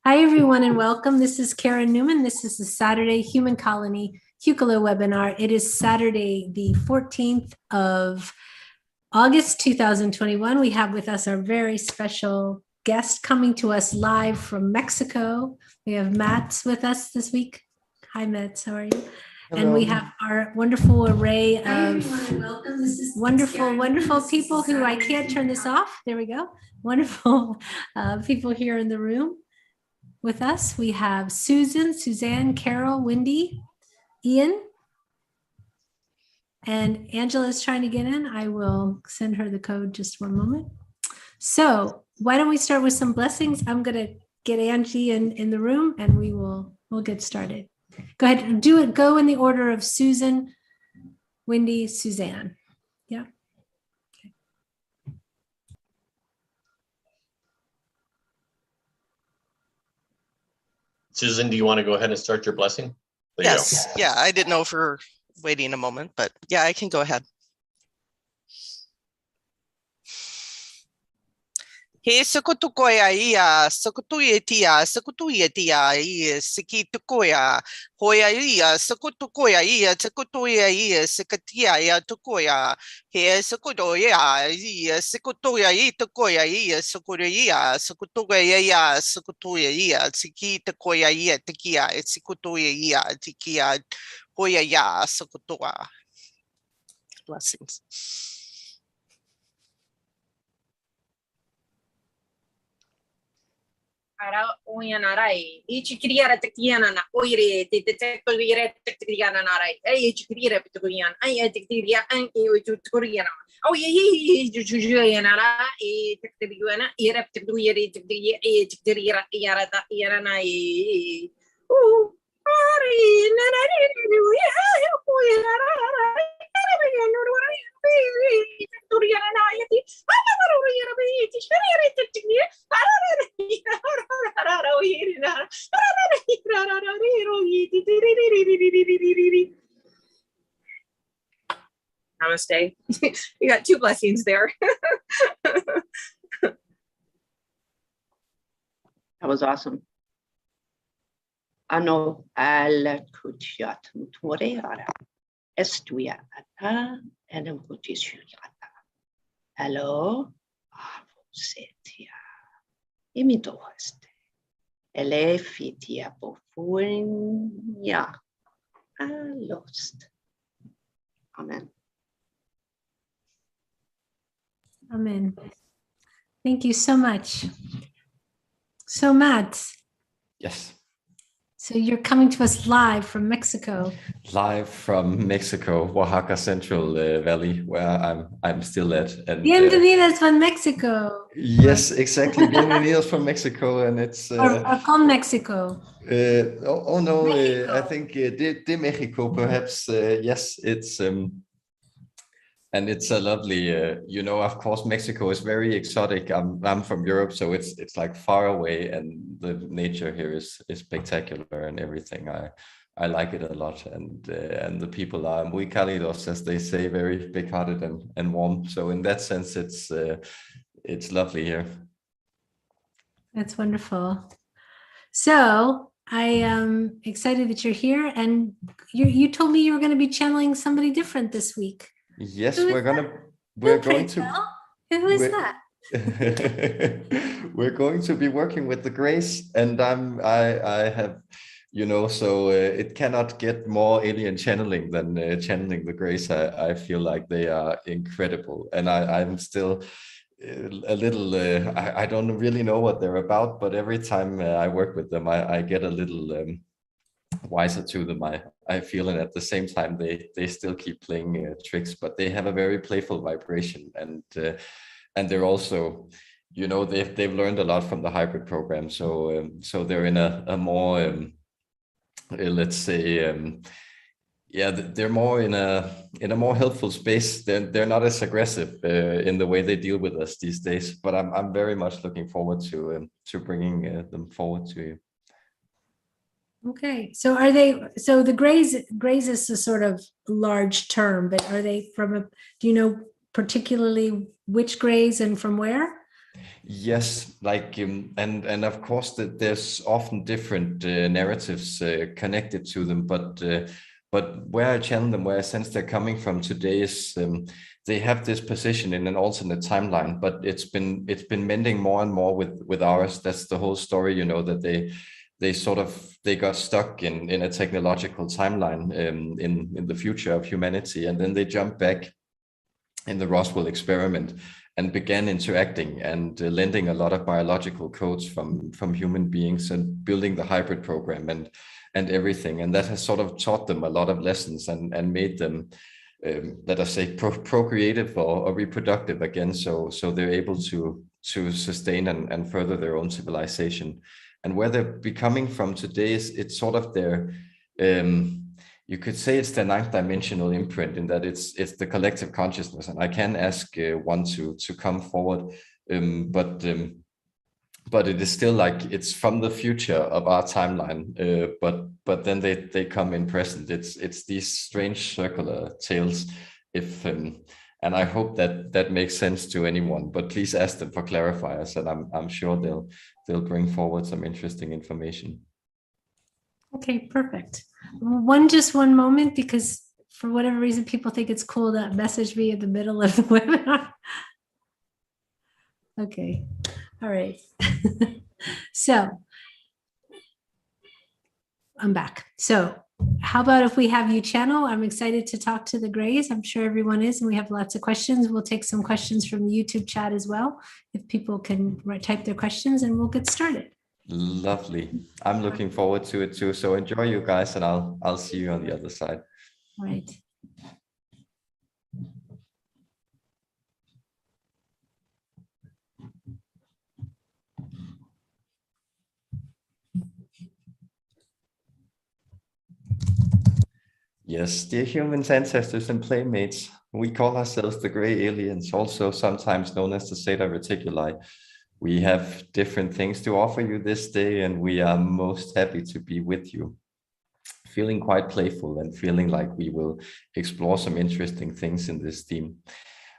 Hi, everyone, and welcome. This is Karen Newman. This is the Saturday Human Colony Hucolo Webinar. It is Saturday, the 14th of August, 2021. We have with us our very special guest coming to us live from Mexico. We have Mads with us this week. Hi, Mads. How are you? Hello. And we have our wonderful array of wonderful people who I can't turn this off. There we go. Wonderful people here in the room. With us, we have Susan, Suzanne, Carol, Wendy, Ian, and Angela is trying to get in. I will send her the code just one moment. So why don't we start with some blessings? I'm going to get Angie in the room and we'll get started. Go ahead and do it. Go in the order of Susan, Wendy, Suzanne. Yeah. Susan, do you want to go ahead and start your blessing? There yes. Yeah, I didn't know if we were waiting a moment, but yeah, I can go ahead. He sukutukoya ia, sukutuyetia, sukutuyetia, sikitukoya, hoya ia, sukutukoya ia, sukutuya ia, sikatia ia tukoya, he sukutoya ia, sukutoya ia, tukoya ia, sukuria, sukutoya ia, sukutoya ia, sikitukoya ia, tikia, sikutoya ia, tikia, hoya ia, sukutoa. Blessings. Ara oyanarai ichi kriara tektiana na oire te tektoriere tektiana narai ai ichi kriara petorian ai tektiria ai oitu toriana au ye jujuyanara e tektoriana era tektoriere tektiria e tektiria yara ta yara na e ari nanari ya oyara Namaste. You got two blessings there. That was awesome. Ano al kutiat mutoreara. Estuia ata enemutisuata. Hello, avosetia. Imitoeste. Elefitia bofunia. Lost. Amen. Amen. Thank you so much. So, Mads. Yes. So you're coming to us live from Mexico. Live from Mexico, Oaxaca Central Valley, where I'm still at. And bienvenidos from Mexico. Yes, exactly. Bienvenidos from Mexico, and it's or con Mexico. Oh no, I think de Mexico, perhaps. Yes, it's and it's a lovely, you know, of course, Mexico is very exotic. I'm from Europe, so it's like far away, and the nature here is spectacular and everything. I like it a lot, and the people are muy cálidos, as they say, very big-hearted and warm. So in that sense, it's lovely here. That's wonderful. So I am excited that you're here, and you told me you were going to be channeling somebody different this week. Yes, we're going to. Who is that? We're going to be working with the Grace, and I have, you know, so it cannot get more alien channeling than channeling the Grace. I feel like they are incredible, and I'm still a little. I don't really know what they're about, but every time I work with them, I get a little wiser to them. I feel, and at the same time they still keep playing tricks, but they have a very playful vibration, and they're also, you know, they've learned a lot from the hybrid program, so so they're in a more let's say yeah, they're more in a more helpful space. They're not as aggressive in the way they deal with us these days, but I'm very much looking forward to bringing them forward to you. Okay, so are they, so the Grays is a sort of large term, but are they from do you know particularly which Grays and from where? Yes, like and of course that there's often different narratives connected to them, but where I channel them, where I sense they're coming from today is they have this position in an alternate timeline, but it's been mending more and more with ours. That's the whole story, you know, that they got stuck in a technological timeline in the future of humanity, and then they jumped back in the Roswell experiment and began interacting and lending a lot of biological codes from human beings and building the hybrid program and everything. And that has sort of taught them a lot of lessons and made them, let us say, procreative or reproductive again. So they're able to sustain and further their own civilization. And where they're becoming from today is it's sort of their, you could say it's the ninth dimensional imprint, in that it's the collective consciousness. And I can ask one to come forward, but it is still like it's from the future of our timeline, but then they come in present. It's these strange circular tales. If and I hope that makes sense to anyone, but please ask them for clarifiers, and I'm sure they'll bring forward some interesting information. Okay, perfect. Just one moment, because for whatever reason, people think it's cool to message me in the middle of the webinar. Okay, all right. So I'm back. So how about if we have you channel? I'm excited to talk to the Greys. I'm sure everyone is, and we have lots of questions. We'll take some questions from the YouTube chat as well, if people can type their questions, and we'll get started. Lovely. I'm looking forward to it too. So enjoy, you guys, and I'll see you on the other side. All right. Yes, dear humans, ancestors, and playmates, we call ourselves the Grey Aliens, also sometimes known as the Zeta Reticuli. We have different things to offer you this day, and we are most happy to be with you. Feeling quite playful and feeling like we will explore some interesting things in this theme.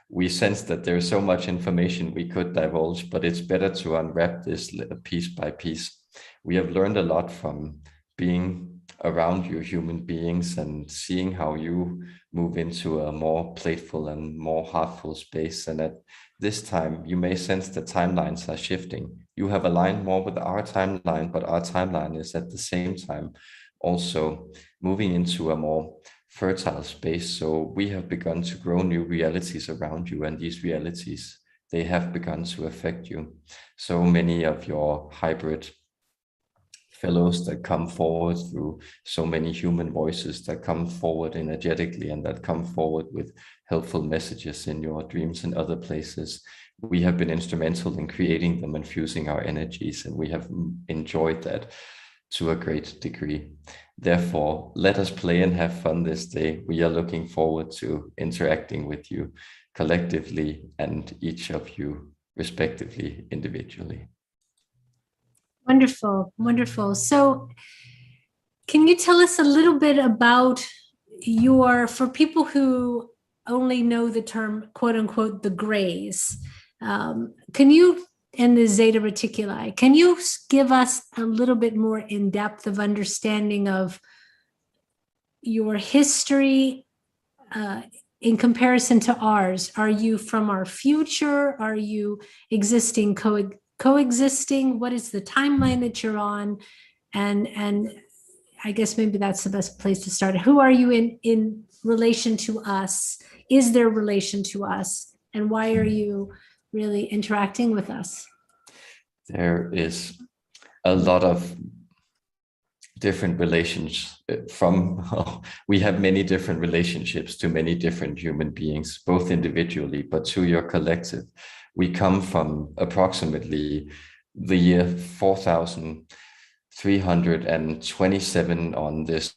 We sense that there's so much information we could divulge, but it's better to unwrap this piece by piece. We have learned a lot from being around you human beings and seeing how you move into a more playful and more heartful space. And at this time, you may sense that timelines are shifting. You have aligned more with our timeline, but our timeline is at the same time also moving into a more fertile space. So we have begun to grow new realities around you, and these realities, they have begun to affect you. So many of your hybrid fellows that come forward through so many human voices that come forward energetically and that come forward with helpful messages in your dreams and other places. We have been instrumental in creating them and fusing our energies, and we have enjoyed that to a great degree. Therefore, let us play and have fun this day. We are looking forward to interacting with you collectively and each of you respectively, individually. Wonderful, wonderful. So can you tell us a little bit about for people who only know the term, quote unquote, the Greys, can you, and the Zeta Reticuli, can you give us a little bit more in depth of understanding of your history in comparison to ours? Are you from our future? Are you existing coexisting? What is the timeline that you're on? And I guess maybe that's the best place to start. Who are you in relation to us? Is there relation to us? And why are you really interacting with us? There is a lot of different relations we have many different relationships to many different human beings, both individually, but to your collective. We come from approximately the year 4327 on this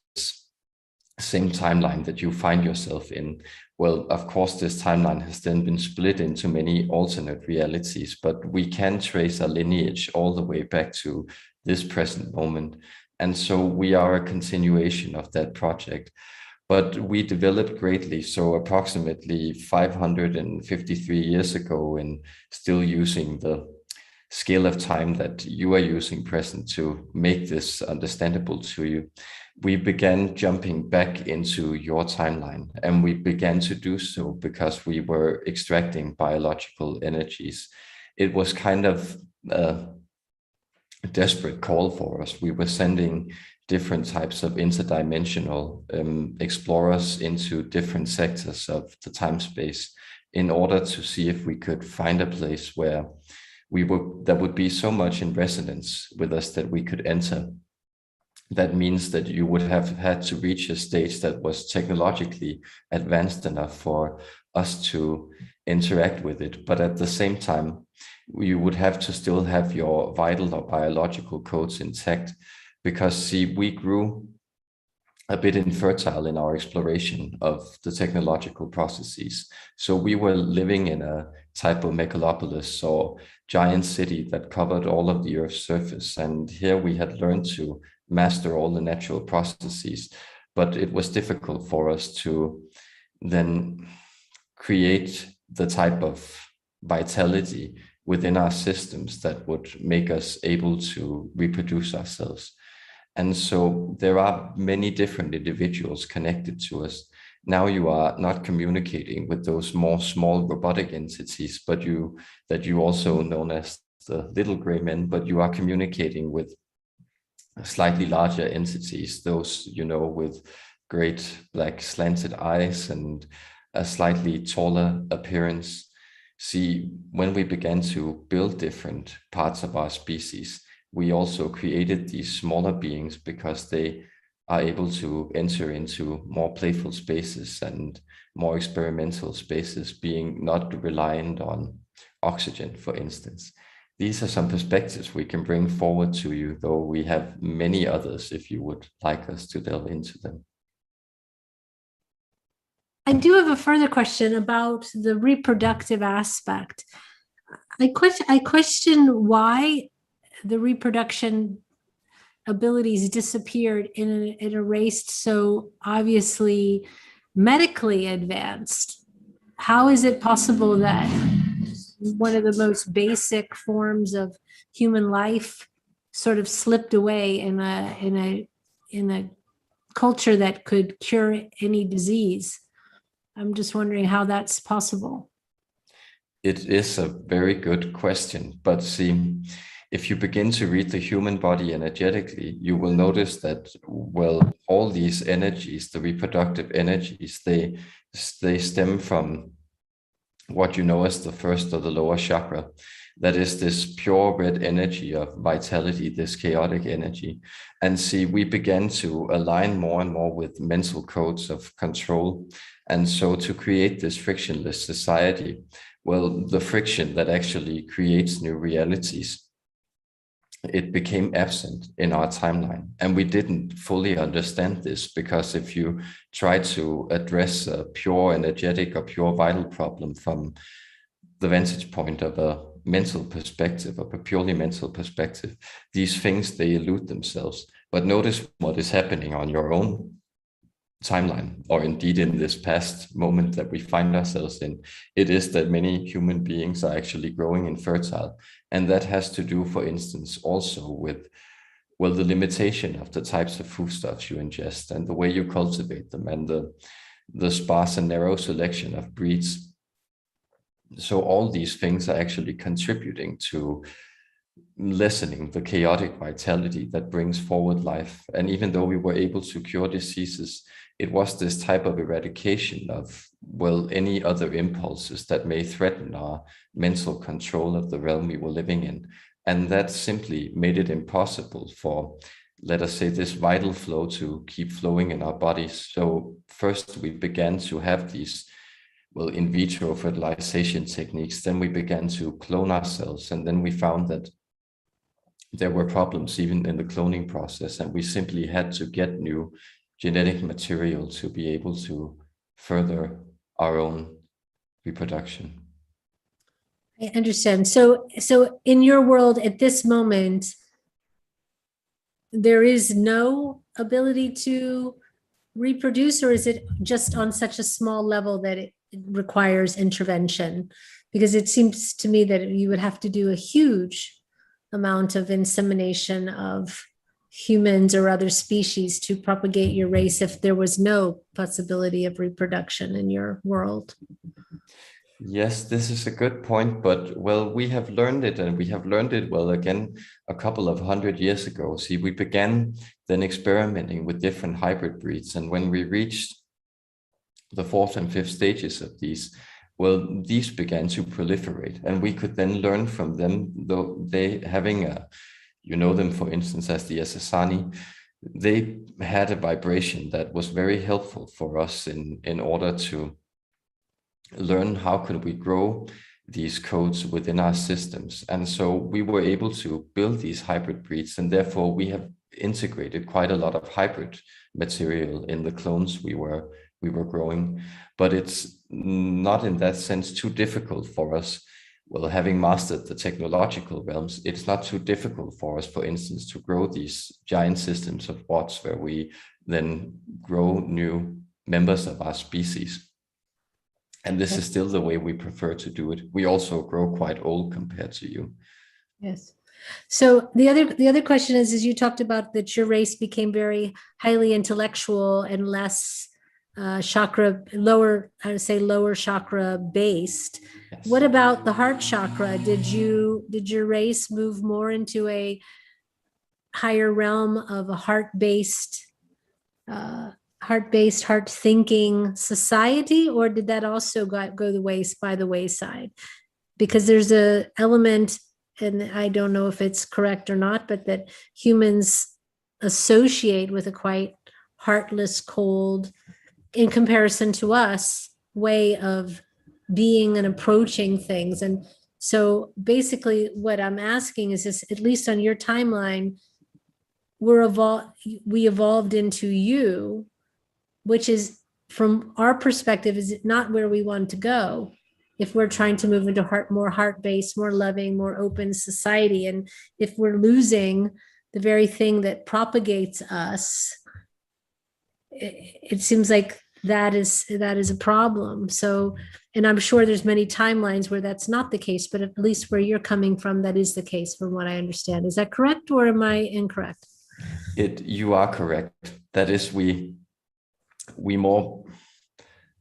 same timeline that you find yourself in. Well, of course, this timeline has then been split into many alternate realities, but we can trace a lineage all the way back to this present moment. And so we are a continuation of that project. but we developed greatly. So approximately 553 years ago, and still using the scale of time that you are using present to make this understandable to you, we began jumping back into your timeline, and we began to do so because we were extracting biological energies. It was kind of a desperate call for us. We were sending different types of interdimensional explorers into different sectors of the time space in order to see if we could find a place where that would be so much in resonance with us that we could enter. That means that you would have had to reach a stage that was technologically advanced enough for us to interact with it. But at the same time, you would have to still have your vital or biological codes intact, because see, we grew a bit infertile in our exploration of the technological processes. So we were living in a type of megalopolis or giant city that covered all of the Earth's surface. And here we had learned to master all the natural processes, but it was difficult for us to then create the type of vitality within our systems that would make us able to reproduce ourselves. And so there are many different individuals connected to us. Now you are not communicating with those more small robotic entities, but that you also known as the little gray men, but you are communicating with slightly larger entities, those, with great black slanted eyes and a slightly taller appearance. See, when we began to build different parts of our species, we also created these smaller beings because they are able to enter into more playful spaces and more experimental spaces, being not reliant on oxygen, for instance. These are some perspectives we can bring forward to you, though we have many others if you would like us to delve into them. I do have a further question about the reproductive aspect. I question why the reproduction abilities disappeared in a race so obviously medically advanced. How is it possible that one of the most basic forms of human life sort of slipped away in a culture that could cure any disease? I'm just wondering how that's possible. It is a very good question, but see, if you begin to read the human body energetically, you will notice that, well, all these energies, the reproductive energies, they stem from what you know as the first or the lower chakra. That is this pure red energy of vitality, this chaotic energy. And see, we began to align more and more with mental codes of control. And so to create this frictionless society, well, the friction that actually creates new realities, it became absent in our timeline. And we didn't fully understand this, because if you try to address a pure energetic or pure vital problem from the vantage point of a mental perspective, of a purely mental perspective, these things, they elude themselves. But notice what is happening on your own timeline, or indeed in this past moment that we find ourselves in. It is that many human beings are actually growing infertile. And that has to do, for instance, also with, well, the limitation of the types of foodstuffs you ingest and the way you cultivate them, and the sparse and narrow selection of breeds. So all these things are actually contributing to lessening the chaotic vitality that brings forward life. And even though we were able to cure diseases, it was this type of eradication of, well, any other impulses that may threaten our mental control of the realm we were living in. And that simply made it impossible for, let us say, this vital flow to keep flowing in our bodies. So first we began to have these, well, in vitro fertilization techniques. Then we began to clone ourselves. And then we found that there were problems even in the cloning process. And we simply had to get new genetic material to be able to further our own reproduction. I understand. So in your world at this moment, there is no ability to reproduce, or is it just on such a small level that it requires intervention? Because it seems to me that you would have to do a huge amount of insemination of humans or other species to propagate your race if there was no possibility of reproduction in your world. Yes, this is a good point, but well, we have learned it, and we have learned it well again a couple of 100 years ago. See, we began then experimenting with different hybrid breeds, and when we reached the fourth and fifth stages of these, well, these began to proliferate, and we could then learn from them, though they having a, you know them, for instance, as the Asasani, they had a vibration that was very helpful for us in order to learn how could we grow these codes within our systems. And so we were able to build these hybrid breeds, and therefore we have integrated quite a lot of hybrid material in the clones we were growing. But it's not in that sense too difficult for us. Well, having mastered the technological realms, it's not too difficult for us, for instance, to grow these giant systems of bots where we then grow new members of our species. And this is still the way we prefer to do it. We also grow quite old compared to you. Yes. So the other question is you talked about that your race became very highly intellectual and less chakra, lower chakra based. Yes. What about the heart chakra? Did your race move more into a higher realm of a heart-based, heart-thinking society, or did that also go by the wayside? Because there's a element, and I don't know if it's correct or not, but that humans associate with a quite heartless, cold, in comparison to us, way of being and approaching things. And so basically what I'm asking is this, at least on your timeline, we evolved into you, which is, from our perspective, is not where we want to go if we're trying to move into more heart-based, more loving, more open society. And if we're losing the very thing that propagates us, it seems like that is a problem. So, and I'm sure there's many timelines where that's not the case, but at least where you're coming from, that is the case, from what I understand. Is that correct, or am I incorrect? You are correct. That is, we more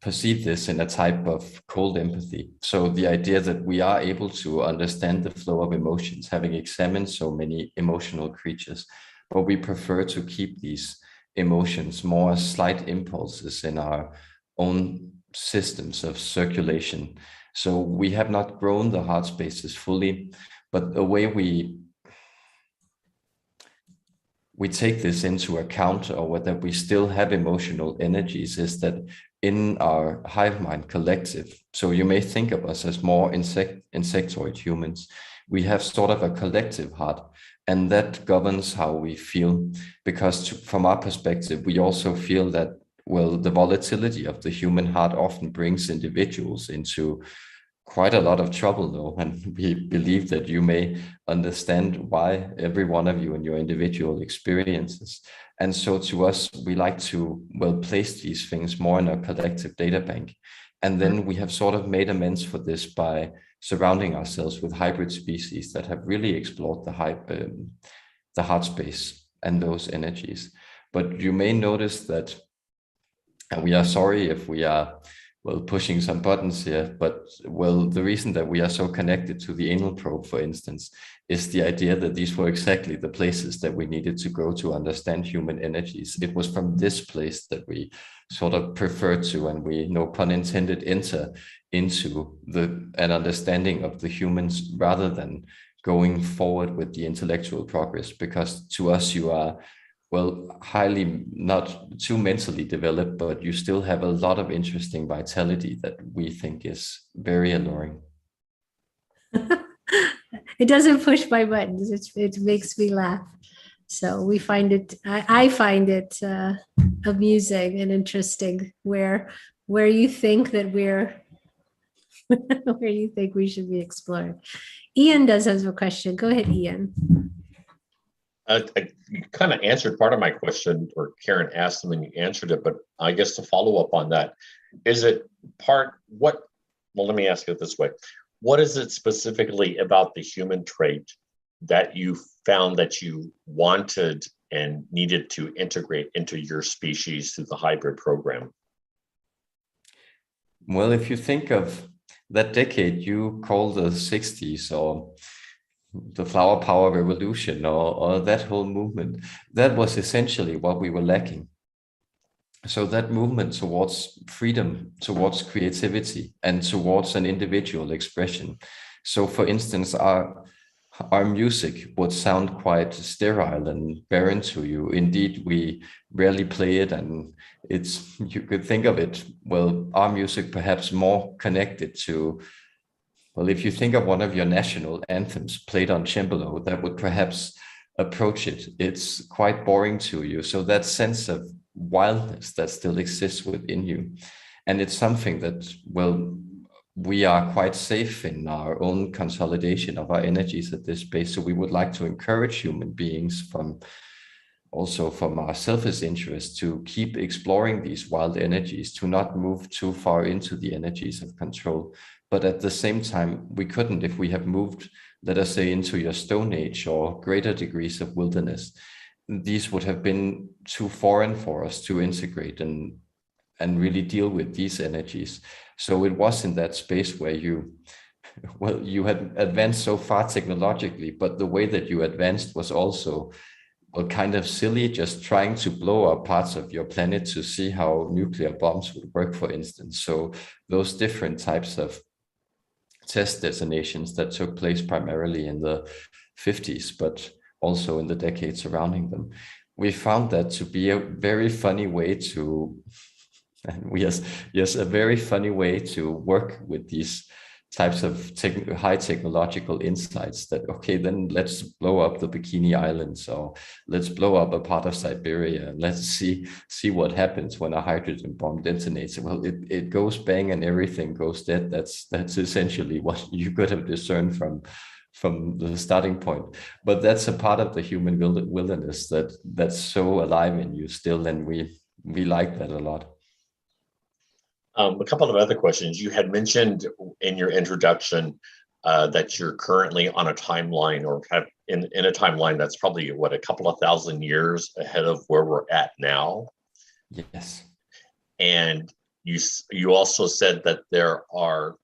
perceive this in a type of cold empathy. So the idea that we are able to understand the flow of emotions, having examined so many emotional creatures, but we prefer to keep these emotions more as slight impulses in our own systems of circulation. So we have not grown the heart spaces fully, but the way we take this into account, or whether we still have emotional energies, is that in our hive mind collective, so you may think of us as more insectoid humans, we have sort of a collective heart, and that governs how we feel. Because from our perspective, we also feel that, well, the volatility of the human heart often brings individuals into quite a lot of trouble, though, and we believe that you may understand why, every one of you, in your individual experiences. And so to us, we like to, well, place these things more in a collective data bank. And then we have sort of made amends for this by surrounding ourselves with hybrid species that have really explored the heart space and those energies. But you may notice that, and we are sorry if we are, well, pushing some buttons here, but, well, the reason that we are so connected to the anal probe, for instance, is the idea that these were exactly the places that we needed to go to understand human energies. It was from this place that we sort of prefer to, and we, no pun intended, enter into an understanding of the humans, rather than going forward with the intellectual progress. Because to us, you are, well, highly, not too mentally developed, but you still have a lot of interesting vitality that we think is very alluring. It doesn't push my buttons. It makes me laugh. So we find it, I find it amusing and interesting where you think that where you think we should be exploring. Ian does have a question. Go ahead, Ian. You kind of answered part of my question, or Karen asked them and you answered it, but I guess to follow up on that, is it well, let me ask it this way. What is it specifically about the human trait that you found that you wanted and needed to integrate into your species through the hybrid program? Well, if you think of that decade you call the 60s, or the flower power revolution, or that whole movement, that was essentially what we were lacking. So that movement towards freedom, towards creativity, and towards an individual expression. So for instance, our music would sound quite sterile and barren to you. Indeed, we rarely play it, and you could think of it, well, our music perhaps more connected to, well, if you think of one of your national anthems played on cembalo, that would perhaps approach it. It's quite boring to you. So that sense of wildness that still exists within you. And it's something that, well, we are quite safe in our own consolidation of our energies at this space. So we would like to encourage human beings also from our selfish interest to keep exploring these wild energies, to not move too far into the energies of control. But at the same time, we couldn't, if we have moved, let us say, into your Stone Age or greater degrees of wilderness, these would have been too foreign for us to integrate and really deal with these energies. So it was in that space where you had advanced so far technologically, but the way that you advanced was also, well, kind of silly, just trying to blow up parts of your planet to see how nuclear bombs would work, for instance. So those different types of test detonations that took place primarily in the 50s, but also in the decades surrounding them, we found that to be a very funny way to, a very funny way to work with these types of high technological insights. That, okay, then let's blow up the Bikini Islands, or let's blow up a part of Siberia, and let's see what happens when a hydrogen bomb detonates. Well, it goes bang and everything goes dead. That's essentially what you could have discerned from the starting point. But that's a part of the human wilderness that's so alive in you still, and we like that a lot. A couple of other questions. You had mentioned in your introduction that you're currently on a timeline, or have in a timeline that's probably, what, a couple of thousand years ahead of where we're at now. Yes. And you also said that there are,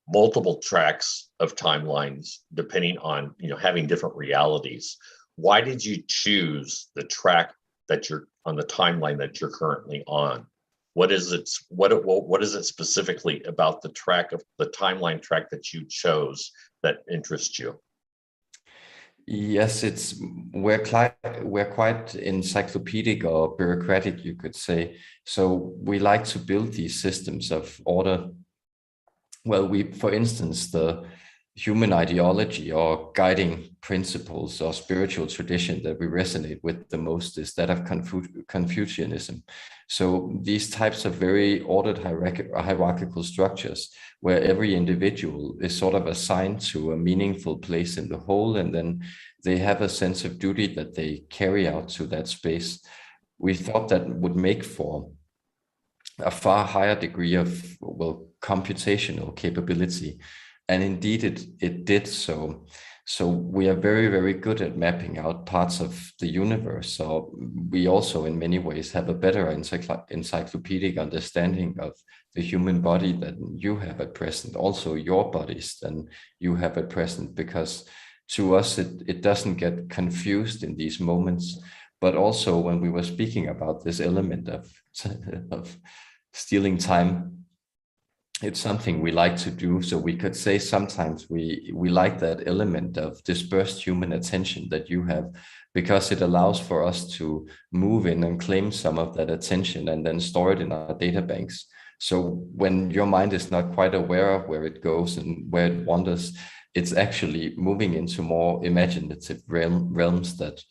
multiple tracks of timelines depending on, having different realities. Why did you choose the track that you're on, the timeline that you're currently on? What is it specifically about the timeline track that you chose that interests you? Yes, we're quite encyclopedic or bureaucratic, you could say. So we like to build these systems of order. Well, for instance, the human ideology or guiding principles or spiritual tradition that we resonate with the most is that of Confucianism. So these types of very ordered hierarchical structures where every individual is sort of assigned to a meaningful place in the whole, and then they have a sense of duty that they carry out to that space. We thought that would make for a far higher degree of, well, computational capability. And indeed, it did so. So we are very, very good at mapping out parts of the universe. So we also, in many ways, have a better encyclopedic understanding of the human body than you have at present, also your bodies than you have at present, because to us, it doesn't get confused in these moments. But also when we were speaking about this element of stealing time, it's something we like to do. So we could say sometimes we like that element of dispersed human attention that you have, because it allows for us to move in and claim some of that attention and then store it in our data banks. So when your mind is not quite aware of where it goes and where it wanders, it's actually moving into more imaginative realms that,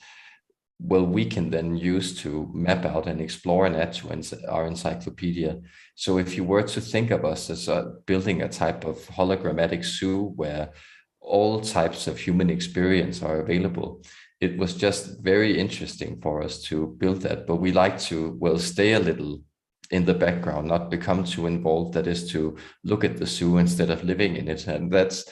well, we can then use to map out and explore and add to our encyclopedia. So if you were to think of us as building a type of hologrammatic zoo where all types of human experience are available, it was just very interesting for us to build that. But we like to, well, stay a little in the background, not become too involved. That is to look at the zoo instead of living in it. And that's,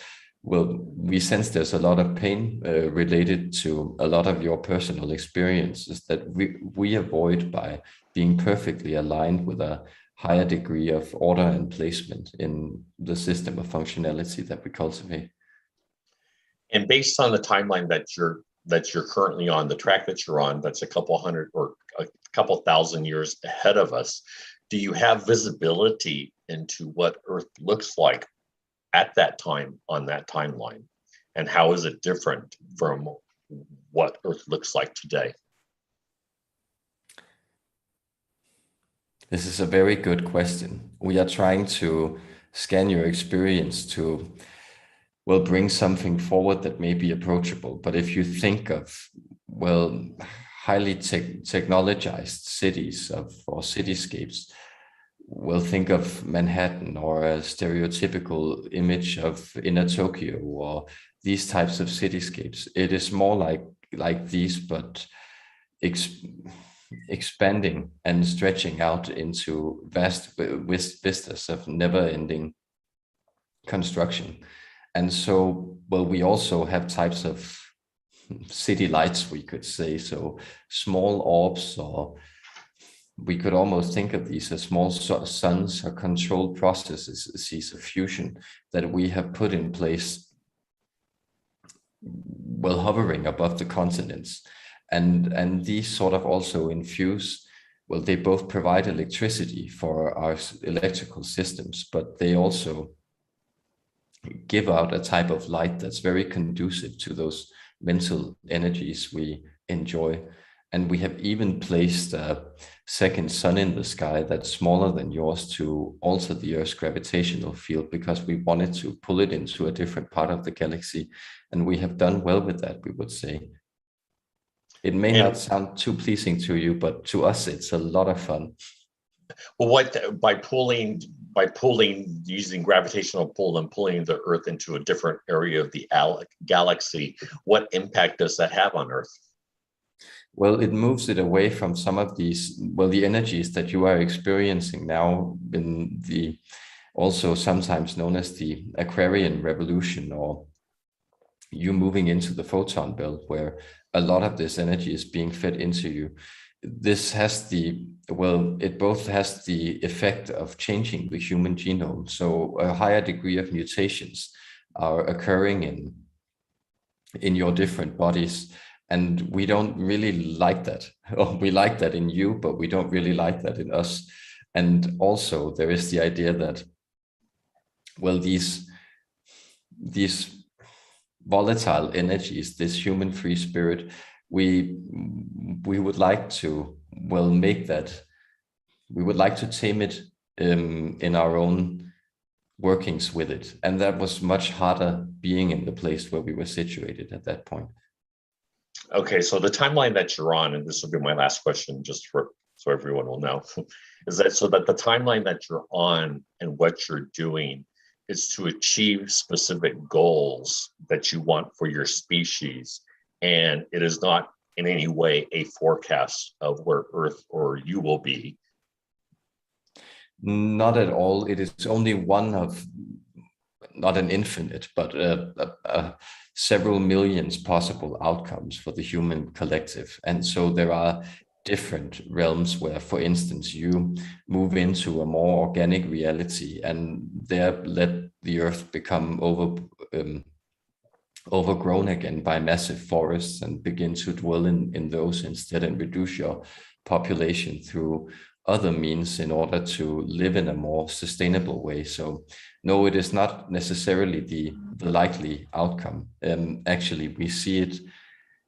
well, we sense there's a lot of pain related to a lot of your personal experiences that we avoid by being perfectly aligned with a higher degree of order and placement in the system of functionality that we cultivate. And based on the timeline that you're currently on, the track that you're on, that's a couple hundred or a couple thousand years ahead of us, do you have visibility into what Earth looks like at that time on that timeline? And how is it different from what Earth looks like today? This is a very good question. We are trying to scan your experience to, well, bring something forward that may be approachable. But if you think of, well, highly technologized cities or cityscapes, we'll think of Manhattan or a stereotypical image of inner Tokyo or these types of cityscapes. It is more like these, but expanding and stretching out into vast vistas of never-ending construction. And so, well, we also have types of city lights, we could say, so small orbs, or we could almost think of these as small suns or controlled processes of fusion that we have put in place, well, hovering above the continents. And these sort of also infuse, well, they both provide electricity for our electrical systems, but they also give out a type of light that's very conducive to those mental energies we enjoy. And we have even placed a second sun in the sky that's smaller than yours to alter the Earth's gravitational field, because we wanted to pull it into a different part of the galaxy. And we have done well with that, we would say. It may not sound too pleasing to you, but to us, it's a lot of fun. Well, by pulling, using gravitational pull and pulling the Earth into a different area of the galaxy, what impact does that have on Earth? Well, it moves it away from some of these, well, the energies that you are experiencing now in the, also sometimes known as the Aquarian revolution, or you moving into the photon belt, where a lot of this energy is being fed into you. This has the, well, it both has the effect of changing the human genome. So a higher degree of mutations are occurring in your different bodies. And we don't really like that. Or we like that in you, but we don't really like that in us. And also there is the idea that, well, these volatile energies, this human free spirit, we would like to, well, make that, we would like to tame it in our own workings with it. And that was much harder being in the place where we were situated at that point. Okay, so the timeline that you're on, and this will be my last question, just for so everyone will know, is that so that the timeline that you're on and what you're doing is to achieve specific goals that you want for your species, and it is not in any way a forecast of where Earth or you will be. Not at all. It is only one of, not an infinite, but several millions possible outcomes for the human collective. And so there are different realms where, for instance, you move into a more organic reality and there let the Earth become overgrown again by massive forests and begin to dwell in those instead, and reduce your population through other means in order to live in a more sustainable way. So no, it is not necessarily the likely outcome. Actually, we see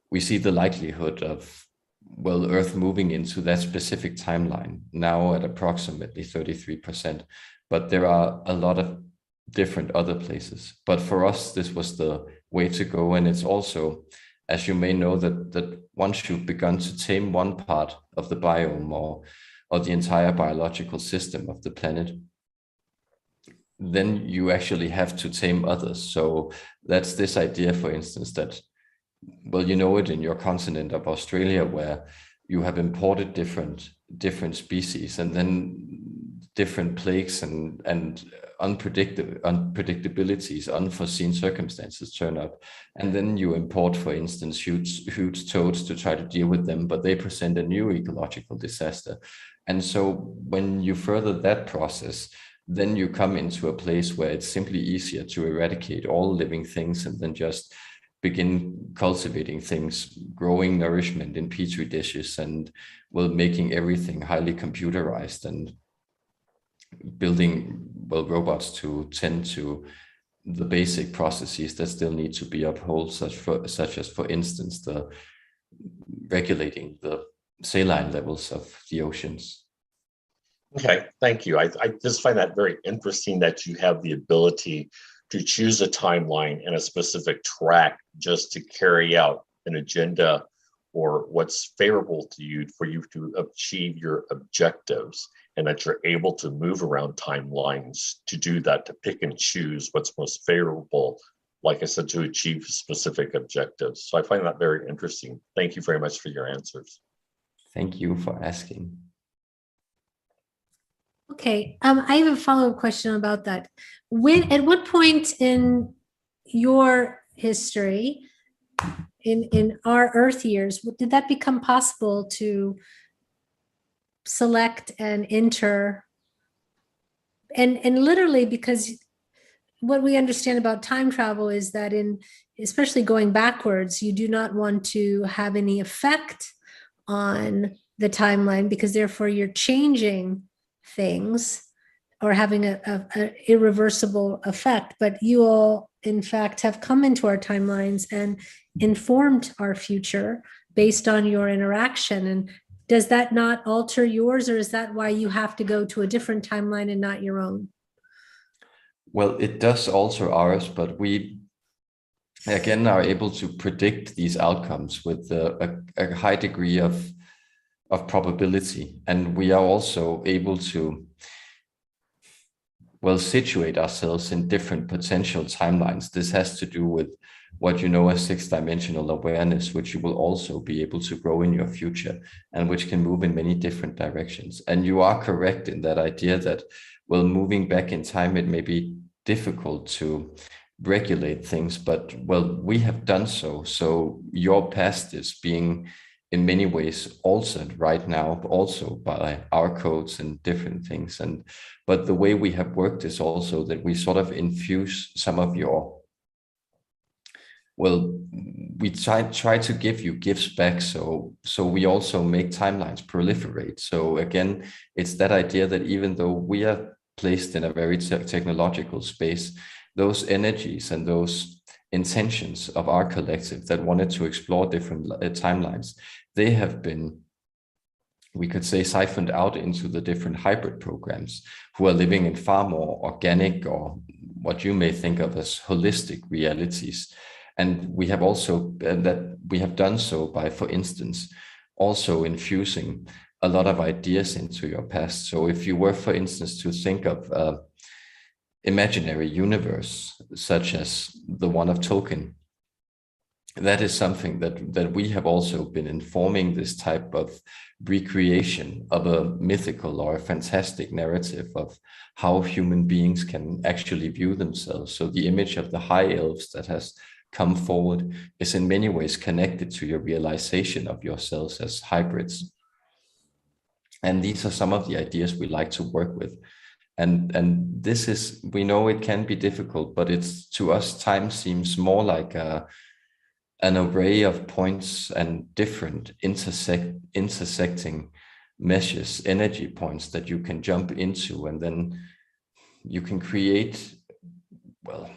the likelihood of, well, Earth moving into that specific timeline now at approximately 33%, but there are a lot of different other places. But for us, this was the way to go. And it's also, as you may know, that once you've begun to tame one part of the biome or the entire biological system of the planet, then you actually have to tame others. So that's this idea, for instance, that well, you know it in your continent of Australia, where you have imported different species, and then different plagues and unpredictabilities, unforeseen circumstances turn up, and then you import, for instance, huge toads to try to deal with them, but they present a new ecological disaster. And so when you further that process, then you come into a place where it's simply easier to eradicate all living things and then just begin cultivating things, growing nourishment in petri dishes, and well, making everything highly computerized and building, well, robots to tend to the basic processes that still need to be upheld, such as, for instance, the regulating the saline levels of the oceans. Okay, thank you. I just find that very interesting that you have the ability to choose a timeline and a specific track just to carry out an agenda or what's favorable to you for you to achieve your objectives, and that you're able to move around timelines to do that, to pick and choose what's most favorable, like I said, to achieve specific objectives. So I find that very interesting. Thank you very much for your answers. Thank you for asking. Okay, I have a follow-up question about that. At what point in your history, in our Earth years, did that become possible to select and enter? And literally, because what we understand about time travel is that especially going backwards, you do not want to have any effect on the timeline, because therefore you're changing things or having a irreversible effect. But you all, in fact, have come into our timelines and informed our future based on your interaction. And does that not alter yours, or is that why you have to go to a different timeline and not your own? Well, it does alter ours, but we again are able to predict these outcomes with a high degree of probability, and we are also able to, well, situate ourselves in different potential timelines. This has to do with what you know as six-dimensional awareness, which you will also be able to grow in your future and which can move in many different directions. And you are correct in that idea that, well, moving back in time, it may be difficult to regulate things, but well, we have done so. So your past is being in many ways altered right now, also by our codes and different things. But the way we have worked is also that we sort of infuse some of your, well, we try to give you gifts back. So we also make timelines proliferate. So again, it's that idea that even though we are placed in a very technological space, those energies and those intentions of our collective that wanted to explore different timelines, they have been, we could say, siphoned out into the different hybrid programs who are living in far more organic, or what you may think of as holistic realities. And we have also, that we have done so by, for instance, also infusing a lot of ideas into your past. So if you were, for instance, to think of imaginary universe, such as the one of Tolkien, that is something that we have also been informing, this type of recreation of a mythical or a fantastic narrative of how human beings can actually view themselves. So the image of the high elves that has come forward is in many ways connected to your realization of yourselves as hybrids. And these are some of the ideas we like to work with. And this is, we know it can be difficult, but it's, to us, time seems more like an array of points and different intersecting meshes, energy points that you can jump into, and then you can create, well,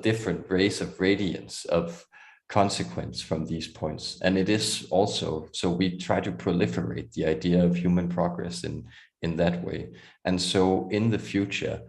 different rays of radiance of consequence from these points. And it is also, so we try to proliferate the idea of human progress in that way. And so in the future,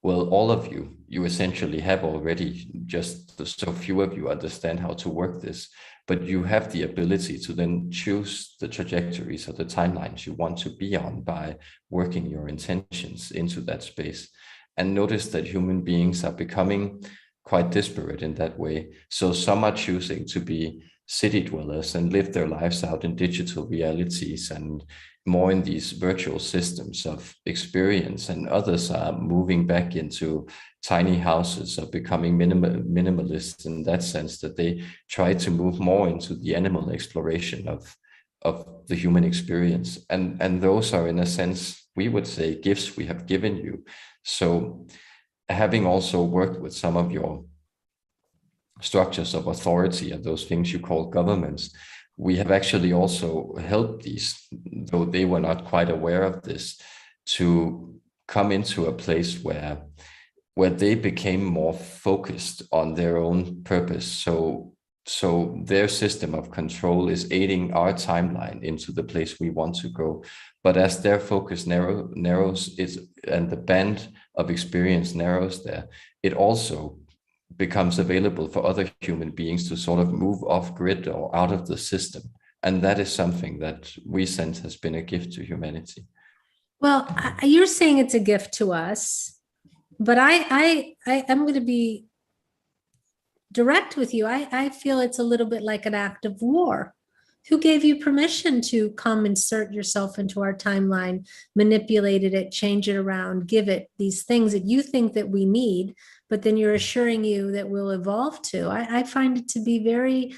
well, all of you essentially have already, just so few of you understand how to work this, but you have the ability to then choose the trajectories or the timelines you want to be on by working your intentions into that space. And notice that human beings are becoming quite disparate in that way. So some are choosing to be city dwellers and live their lives out in digital realities and more in these virtual systems of experience, and others are moving back into tiny houses or becoming minimalists in that sense, that they try to move more into the animal exploration of the human experience. And those are, in a sense, we would say, gifts we have given you. So having also worked with some of your structures of authority and those things you call governments, we have actually also helped these, though they were not quite aware of this, to come into a place where they became more focused on their own purpose. So their system of control is aiding our timeline into the place we want to go. But as their focus narrows and the band of experience narrows there, it also becomes available for other human beings to sort of move off grid or out of the system. And that is something that we sense has been a gift to humanity. Well, you're saying it's a gift to us, but I'm going to be direct with you. I feel it's a little bit like an act of war. Who gave you permission to come insert yourself into our timeline, manipulated it, change it around, give it these things that you think that we need, but then you're assuring you that we'll evolve to? I find it to be very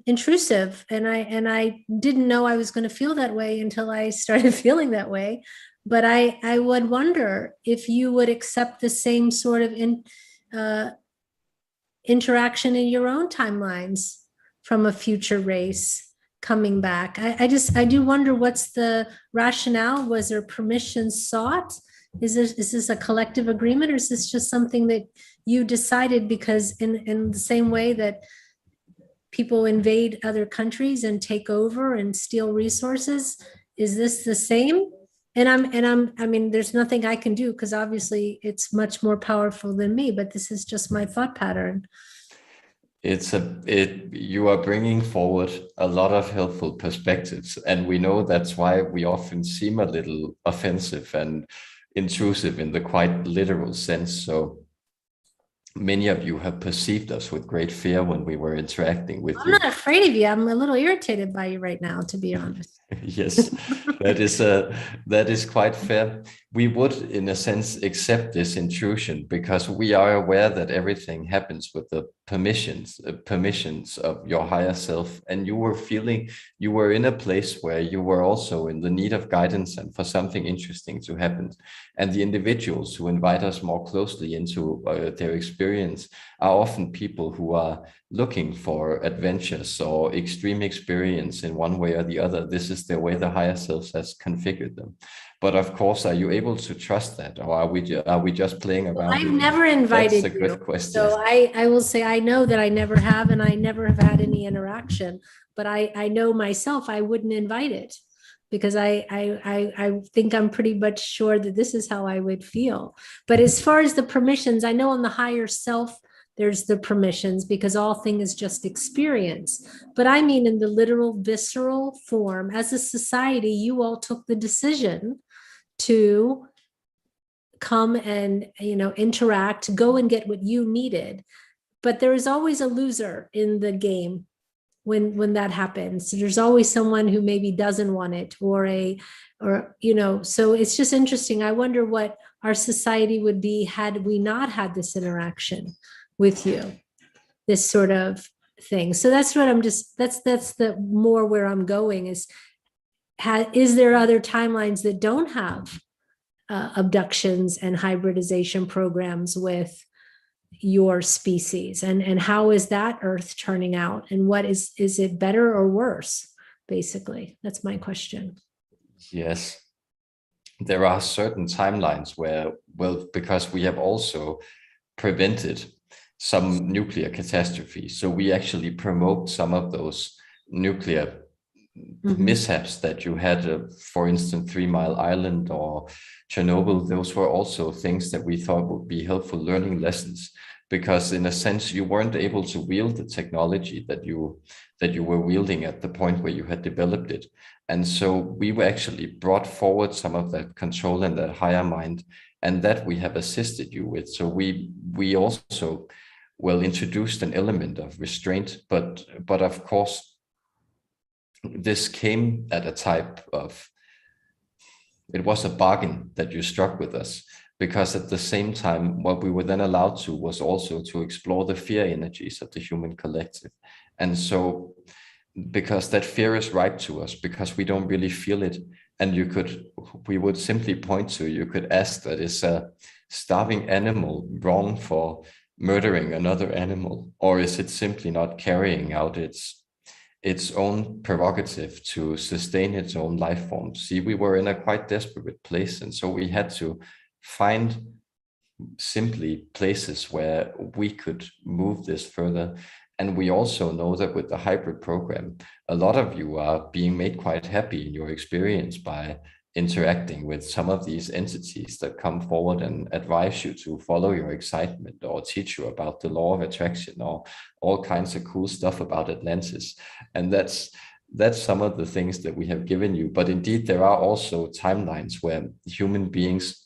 intrusive, and I didn't know I was going to feel that way until I started feeling that way. But I would wonder if you would accept the same sort of interaction in your own timelines from a future race coming back. I do wonder, what's the rationale? Was there permission sought? Is this a collective agreement, or is this just something that you decided because in the same way that people invade other countries and take over and steal resources, is this the same? I mean, there's nothing I can do because obviously it's much more powerful than me, but this is just my thought pattern. You are bringing forward a lot of helpful perspectives, and we know that's why we often seem a little offensive and intrusive in the quite literal sense. So many of you have perceived us with great fear when we were interacting with you. I'm not afraid of you. I'm a little irritated by you right now, to be honest. Yes, that is quite fair. We would, in a sense, accept this intrusion because we are aware that everything happens with the permissions of your higher self, and you were in a place where you were also in the need of guidance and for something interesting to happen. And the individuals who invite us more closely into their experience are often people who are looking for adventures or extreme experience in one way or the other. This is the way the higher self has configured them. But of course, are you able to trust that, or are we just playing around? I've never invited That's a good question. So I will say I know that I never have, and I never have had any interaction. But I know myself I wouldn't invite it because I think I'm pretty much sure that this is how I would feel. But as far as the permissions, I know on the higher self, there's the permissions because all thing is just experience. But I mean, in the literal visceral form, as a society, you all took the decision to come and, interact, go and get what you needed. But there is always a loser in the game when that happens. So there's always someone who maybe doesn't want it so it's just interesting. I wonder what our society would be had we not had this interaction with you, this sort of thing. So that's what that's the more where I'm going is there other timelines that don't have abductions and hybridization programs with your species, and how is that Earth turning out, and what is it better or worse? Basically, that's my question. Yes, there are certain timelines where, because we have also prevented some nuclear catastrophe, so we actually promote some of those nuclear mishaps that you had, for instance, 3 Mile Island or Chernobyl. Those were also things that we thought would be helpful learning lessons. because in a sense you weren't able to wield the technology that you were wielding at the point where you had developed it. And so we were actually brought forward some of that control and that higher mind, and that we have assisted you with. So we also introduced an element of restraint, but of course this came at a type of, it was a bargain that you struck with us, because at the same time, what we were then allowed to was also to explore the fear energies of the human collective. And so, because that fear is ripe to us, because we don't really feel it, and we would simply point to, you could ask that, is a starving animal wrong for murdering another animal, or is it simply not carrying out its own prerogative to sustain its own life form? See, we were in a quite desperate place, and so we had to find simply places where we could move this further. And we also know that with the hybrid program, a lot of you are being made quite happy in your experience by interacting with some of these entities that come forward and advise you to follow your excitement, or teach you about the law of attraction, or all kinds of cool stuff about Atlantis. And that's some of the things that we have given you. But indeed, there are also timelines where human beings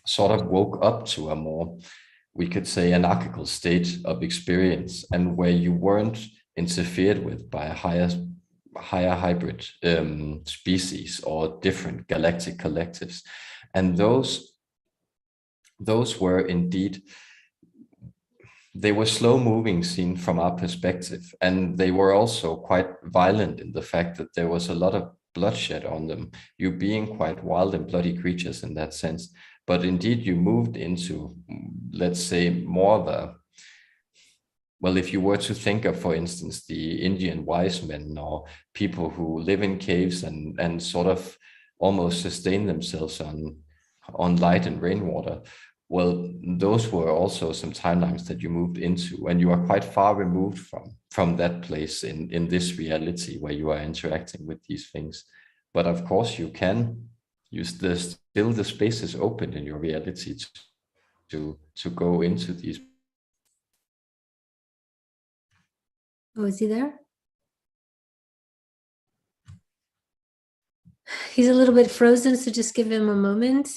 sort of woke up to a more, we could say, anarchical state of experience, and where you weren't interfered with by a higher hybrid species or different galactic collectives. And those were indeed, they were slow moving seen from our perspective, and they were also quite violent in the fact that there was a lot of bloodshed on them, you being quite wild and bloody creatures in that sense. But indeed, you moved into, let's say, more of a, well, if you were to think of, for instance, the Indian wise men, or people who live in caves and sort of almost sustain themselves on light and rainwater, well, those were also some timelines that you moved into, and you are quite far removed from that place in this reality where you are interacting with these things. But of course, you can use this. Still, the space is open in your reality to go into these. Oh, is he there? He's a little bit frozen, so just give him a moment.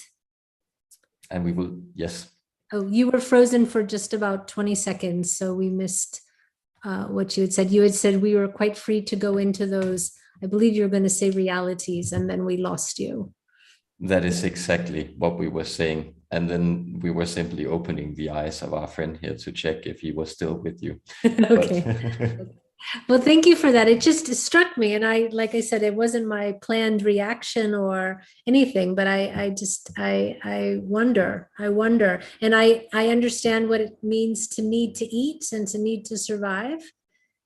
And we will, yes. Oh, you were frozen for just about 20 seconds, so we missed what you had said. You had said we were quite free to go into those, I believe you were going to say realities, and then we lost you. That is exactly what we were saying. And then we were simply opening the eyes of our friend here to check if he was still with you. Okay. Well, thank you for that. It just struck me. And like I said, it wasn't my planned reaction or anything, but I wonder. And I understand what it means to need to eat and to need to survive.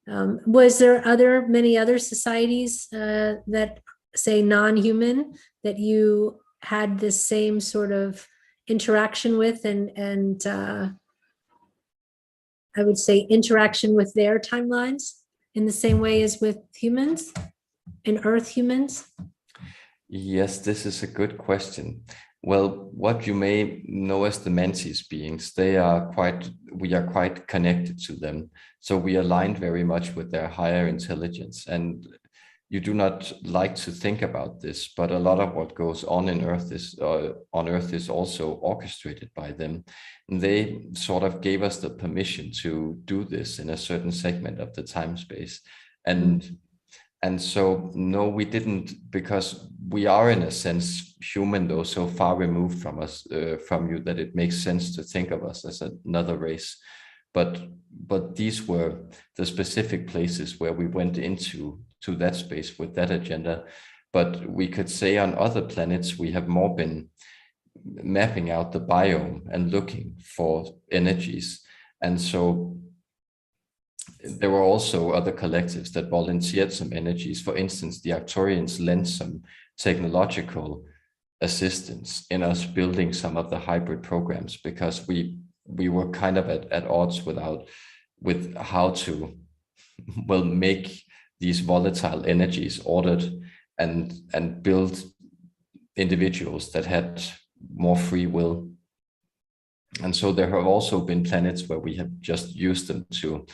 Was there many other societies that say non-human that you had this same sort of interaction with, and I would say interaction with their timelines in the same way as with humans and Earth humans? Yes, this is a good question. Well, what you may know as the Mantis beings, we are quite connected to them. So we aligned very much with their higher intelligence. And you do not like to think about this, but a lot of what goes on on Earth is also orchestrated by them. And they sort of gave us the permission to do this in a certain segment of the time space. And so, no, we didn't, because we are in a sense human, though so far removed from us, from you, that it makes sense to think of us as another race. But these were the specific places where we went into that space with that agenda. But we could say on other planets, we have more been mapping out the biome and looking for energies. And so there were also other collectives that volunteered some energies. For instance, the Arcturians lent some technological assistance in us building some of the hybrid programs, because we were kind of at odds with how to make these volatile energies ordered and build individuals that had more free will. And so there have also been planets where we have just used them to,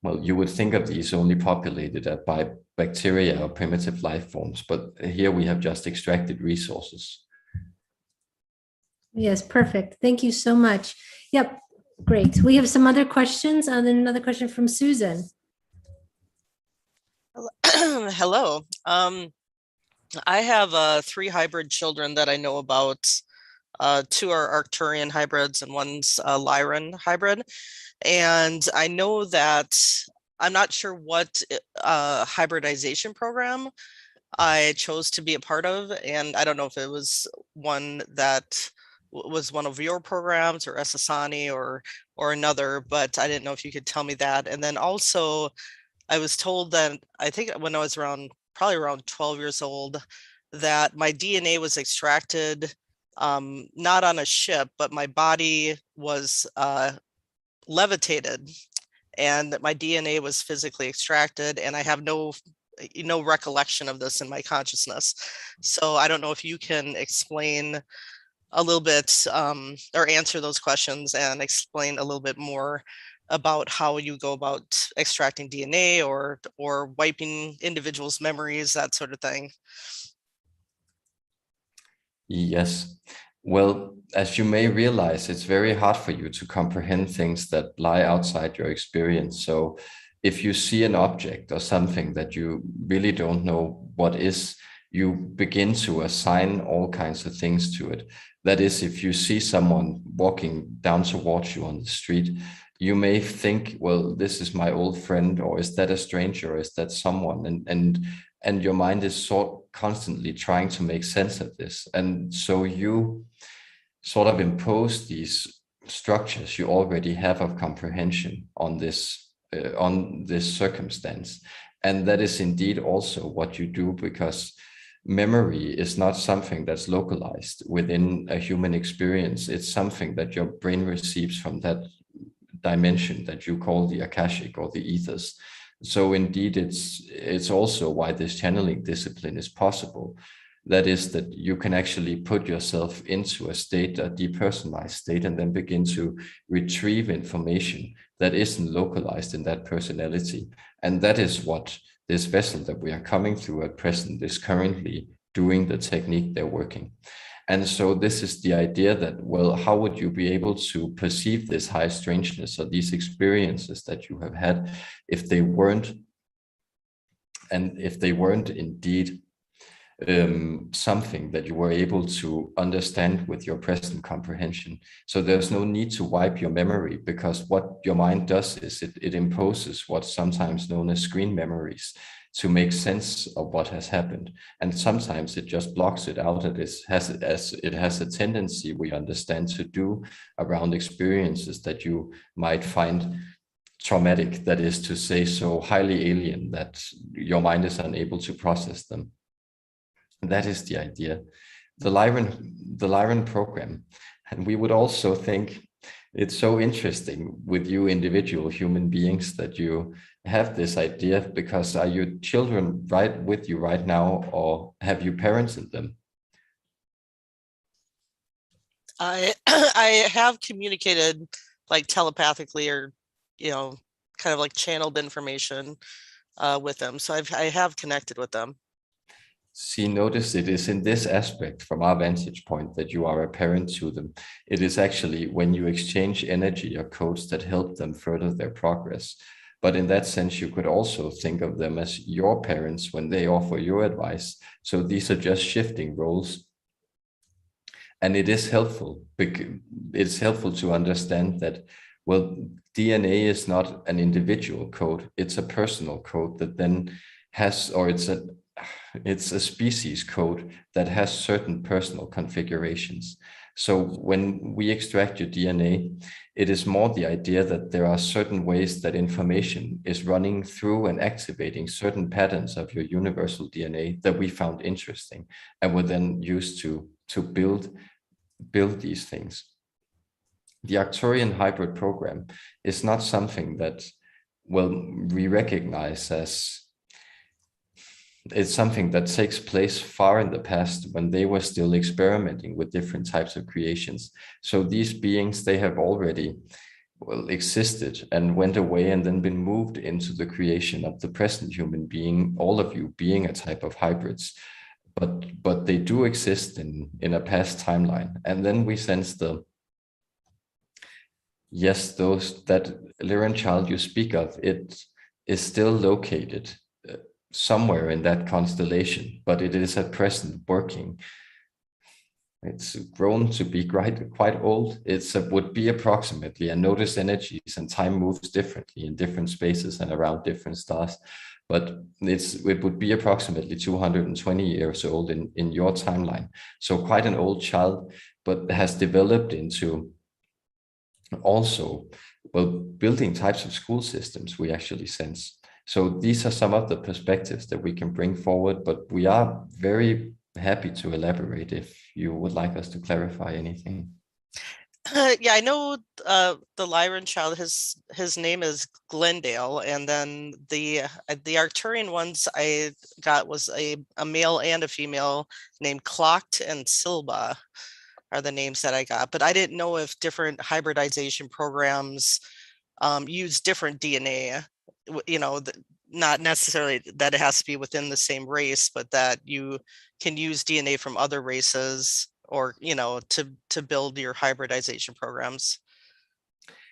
well, you would think of these only populated by bacteria or primitive life forms, but here we have just extracted resources. Yes, perfect. Thank you so much. Yep, great. We have some other questions, and then another question from Susan. Hello. I have 3 hybrid children that I know about. 2 are Arcturian hybrids and one's a Lyran hybrid. And I know that I'm not sure what hybridization program I chose to be a part of. And I don't know if it was one that was one of your programs or SSANI or another, but I didn't know if you could tell me that. And then also I was told that I think when I was probably around 12 years old, that my DNA was extracted, not on a ship, but my body was levitated, and that my DNA was physically extracted, and I have no recollection of this in my consciousness. So I don't know if you can explain a little bit or answer those questions and explain a little bit more about how you go about extracting DNA or wiping individuals' memories, that sort of thing. Yes. Well, as you may realize, it's very hard for you to comprehend things that lie outside your experience. So if you see an object or something that you really don't know what is, you begin to assign all kinds of things to it. That is, if you see someone walking down towards you on the street, you may think, well, this is my old friend, or is that a stranger, or is that someone? And your mind is constantly trying to make sense of this. And so you sort of impose these structures you already have of comprehension on this circumstance. And that is indeed also what you do, because memory is not something that's localized within a human experience. It's something that your brain receives from that dimension that you call the Akashic or the ethers. So indeed, it's also why this channeling discipline is possible. That is, that you can actually put yourself into a state, a depersonalized state, and then begin to retrieve information that isn't localized in that personality. And that is what this vessel that we are coming through at present is currently doing, the technique they're working. And so this is the idea that, well, how would you be able to perceive this high strangeness or these experiences that you have had if they weren't indeed something that you were able to understand with your present comprehension? So there's no need to wipe your memory, because what your mind does is it imposes what's sometimes known as screen memories to make sense of what has happened. And sometimes it just blocks it out, as it has a tendency, we understand, to do around experiences that you might find traumatic, that is to say, so highly alien that your mind is unable to process them. And that is the idea. The Lyran program. And we would also think it's so interesting with you individual human beings that you have this idea, because are your children right with you right now, or have you parented them? I have communicated like telepathically, or kind of like channeled information with them. So I have connected with them. See, notice it is in this aspect from our vantage point that you are a parent to them. It is actually when you exchange energy or codes that help them further their progress. But in that sense, you could also think of them as your parents when they offer your advice. So these are just shifting roles. And it is helpful. It's helpful to understand that, well, DNA is not an individual code. It's a personal code that then has, or it's a species code that has certain personal configurations. So when we extract your DNA, it is more the idea that there are certain ways that information is running through and activating certain patterns of your universal DNA that we found interesting and were then used to build these things. The Arcturian hybrid program is not something that, well, we recognize as it's something that takes place far in the past when they were still experimenting with different types of creations. So these beings, they have already existed and went away and then been moved into the creation of the present human being, all of you being a type of hybrids. But they do exist in a past timeline. And then we sense that Lyran child you speak of, it is still located somewhere in that constellation, but it is at present working. It's grown to be quite old. Would be approximately, and notice energies and time moves differently in different spaces and around different stars. But it would be approximately 220 years old in your timeline. So quite an old child, but has developed into also, well, building types of school systems we actually sense. So these are some of the perspectives that we can bring forward, but we are very happy to elaborate if you would like us to clarify anything. Yeah, I know the Lyran child, his name is Glendale, and then the Arcturian ones I got was a male and a female named Clocked and Silba are the names that I got, but I didn't know if different hybridization programs use different DNA, you know, not necessarily that it has to be within the same race, but that you can use DNA from other races or, you know, to build your hybridization programs.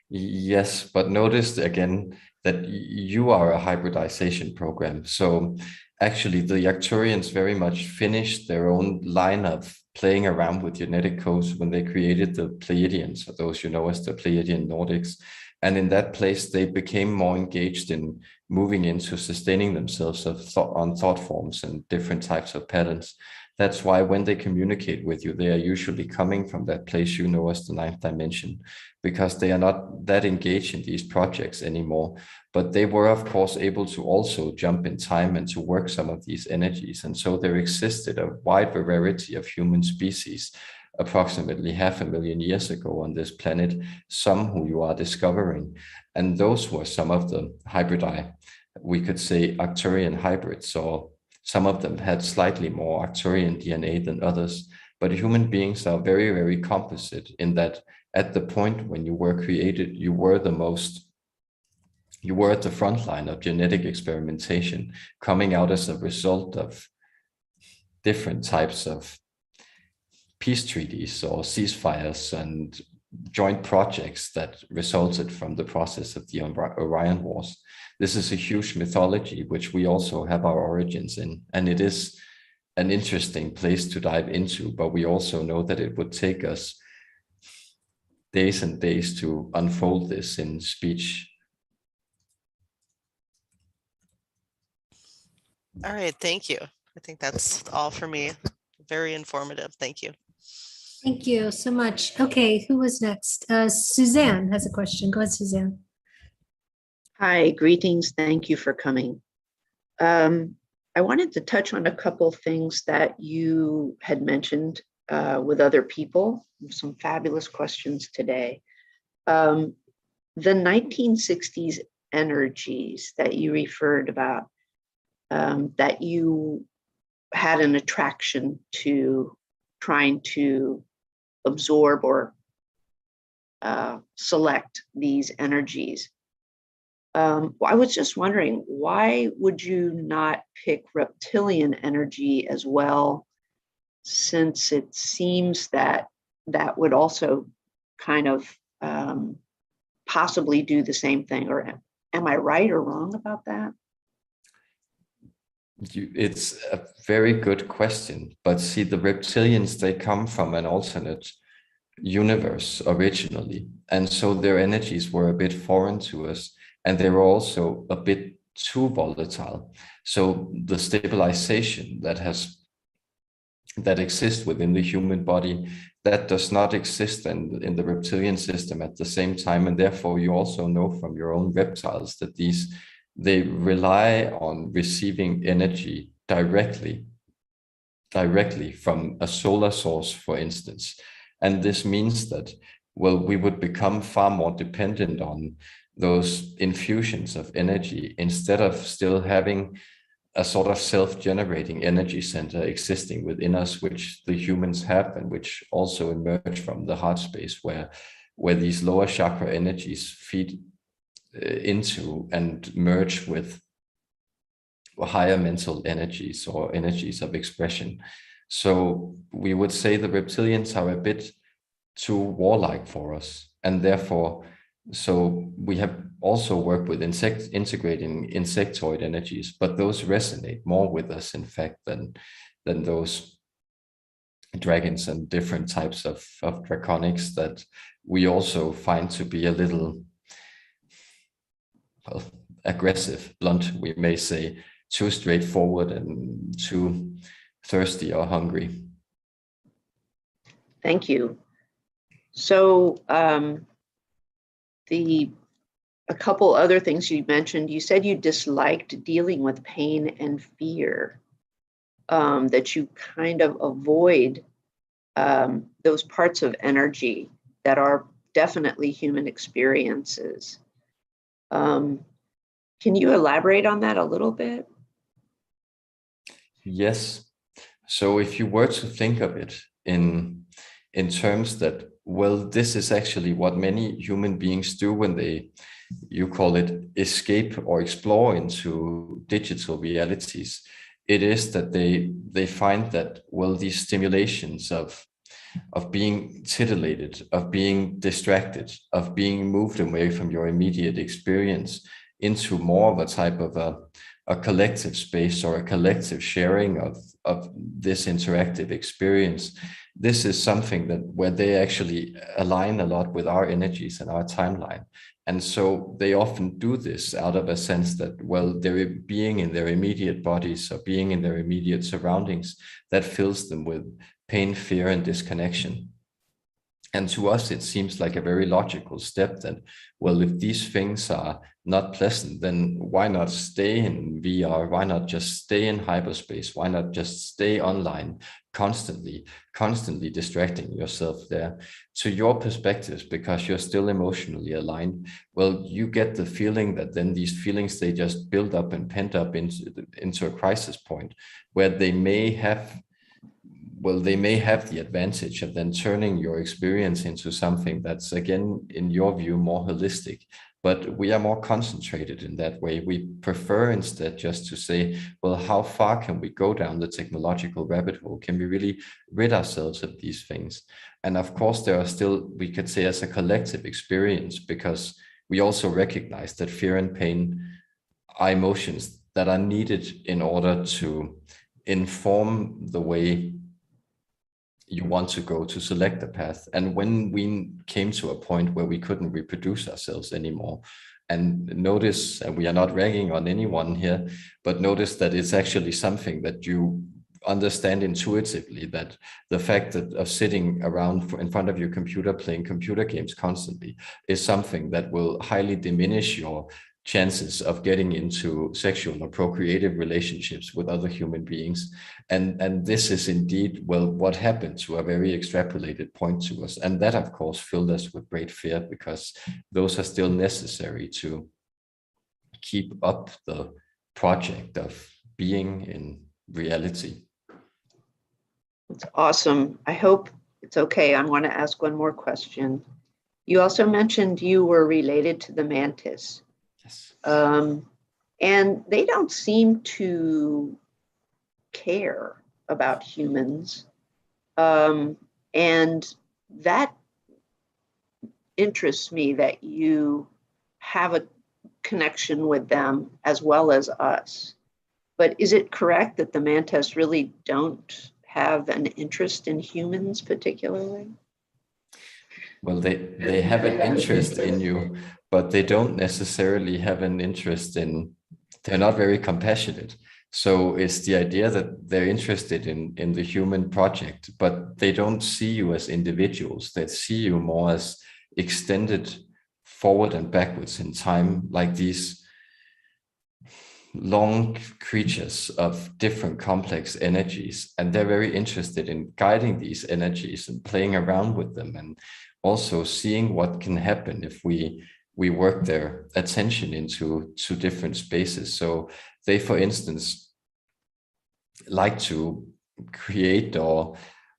Yes, but notice again that you are a hybridization program. So actually the Arcturians very much finished their own line of playing around with genetic codes when they created the Pleiadians, for those you know as the Pleiadian Nordics. And in that place, they became more engaged in moving into sustaining themselves on thought forms and different types of patterns. That's why when they communicate with you, they are usually coming from that place you know as the ninth dimension, because they are not that engaged in these projects anymore. But they were, of course, able to also jump in time and to work some of these energies. And so there existed a wide variety of human species approximately 500,000 years ago on this planet, some who you are discovering. And those were some of the hybridi, we could say Arcturian hybrids, or some of them had slightly more Arcturian DNA than others. But human beings are very, very composite in that at the point when you were created, you were at the front line of genetic experimentation, coming out as a result of different types of peace treaties or ceasefires and joint projects that resulted from the process of the Orion Wars. This is a huge mythology, which we also have our origins in, and it is an interesting place to dive into, but we also know that it would take us days and days to unfold this in speech. All right, thank you. I think that's all for me. Very informative. Thank you. Thank you so much. Okay, who was next? Suzanne has a question. Go ahead, Suzanne. Hi, greetings. Thank you for coming. I wanted to touch on a couple things that you had mentioned with other people. Some fabulous questions today. The 1960s energies that you referred about, that you had an attraction to trying to absorb or select these energies. I was just wondering, why would you not pick reptilian energy as well, since it seems that that would also kind of possibly do the same thing? Or am I right or wrong about that? It's a very good question, but see, the reptilians, they come from an alternate universe originally, and so their energies were a bit foreign to us, and they were also a bit too volatile. So the stabilization that exists within the human body, that does not exist in the reptilian system at the same time, and therefore you also know from your own reptiles that they rely on receiving energy directly from a solar source, for instance. And this means that, well, we would become far more dependent on those infusions of energy instead of still having a sort of self-generating energy center existing within us, which the humans have, and which also emerge from the heart space, where these lower chakra energies feed into and merge with higher mental energies or energies of expression. So we would say the reptilians are a bit too warlike for us, and therefore, so we have also worked with integrating insectoid energies, but those resonate more with us, in fact, than those dragons and different types of draconics that we also find to be a little, well, aggressive, blunt, we may say, too straightforward and too thirsty or hungry. Thank you. So a couple other things you mentioned. You said you disliked dealing with pain and fear, that you kind of avoid those parts of energy that are definitely human experiences. Can you elaborate on that a little bit? Yes. So if you were to think of it in terms that, well, this is actually what many human beings do when they, you call it, escape or explore into digital realities. It is that they find that, well, these stimulations of being titillated, of being distracted, of being moved away from your immediate experience into more of a type of a collective space or a collective sharing of this interactive experience. This is something that where they actually align a lot with our energies and our timeline. And so they often do this out of a sense that, well, they're being in their immediate bodies or being in their immediate surroundings, that fills them with pain, fear, and disconnection. And to us, it seems like a very logical step that, well, if these things are not pleasant, then why not stay in VR? Why not just stay in hyperspace? Why not just stay online, constantly distracting yourself there? To your perspectives, because you're still emotionally aligned, well, you get the feeling that then these feelings, they just build up and pent up into a crisis point where they may have, well, they may have the advantage of then turning your experience into something that's, again, in your view, more holistic. But we are more concentrated in that way. We prefer instead just to say, well, how far can we go down the technological rabbit hole? Can we really rid ourselves of these things? And of course, there are still, we could say, as a collective experience, because we also recognize that fear and pain are emotions that are needed in order to inform the way you want to go to select a path. And when we came to a point where we couldn't reproduce ourselves anymore, and notice, and we are not ragging on anyone here, but notice that it's actually something that you understand intuitively, that the fact that of sitting around in front of your computer playing computer games constantly is something that will highly diminish your chances of getting into sexual or procreative relationships with other human beings. And this is indeed, well, what happened to a very extrapolated point to us. And that, of course, filled us with great fear, because those are still necessary to keep up the project of being in reality. It's awesome. I hope it's okay. I want to ask one more question. You also mentioned you were related to the mantis. Yes. And they don't seem to care about humans. And that interests me, that you have a connection with them as well as us. But is it correct that the mantis really don't have an interest in humans particularly? Well, they have an interest in you, but they don't necessarily have an interest in, they're not very compassionate. So it's the idea that they're interested in the human project, but they don't see you as individuals. They see you more as extended forward and backwards in time, like these long creatures of different complex energies. And they're very interested in guiding these energies and playing around with them, and also seeing what can happen if we work their attention into different spaces. So they, for instance, like to create or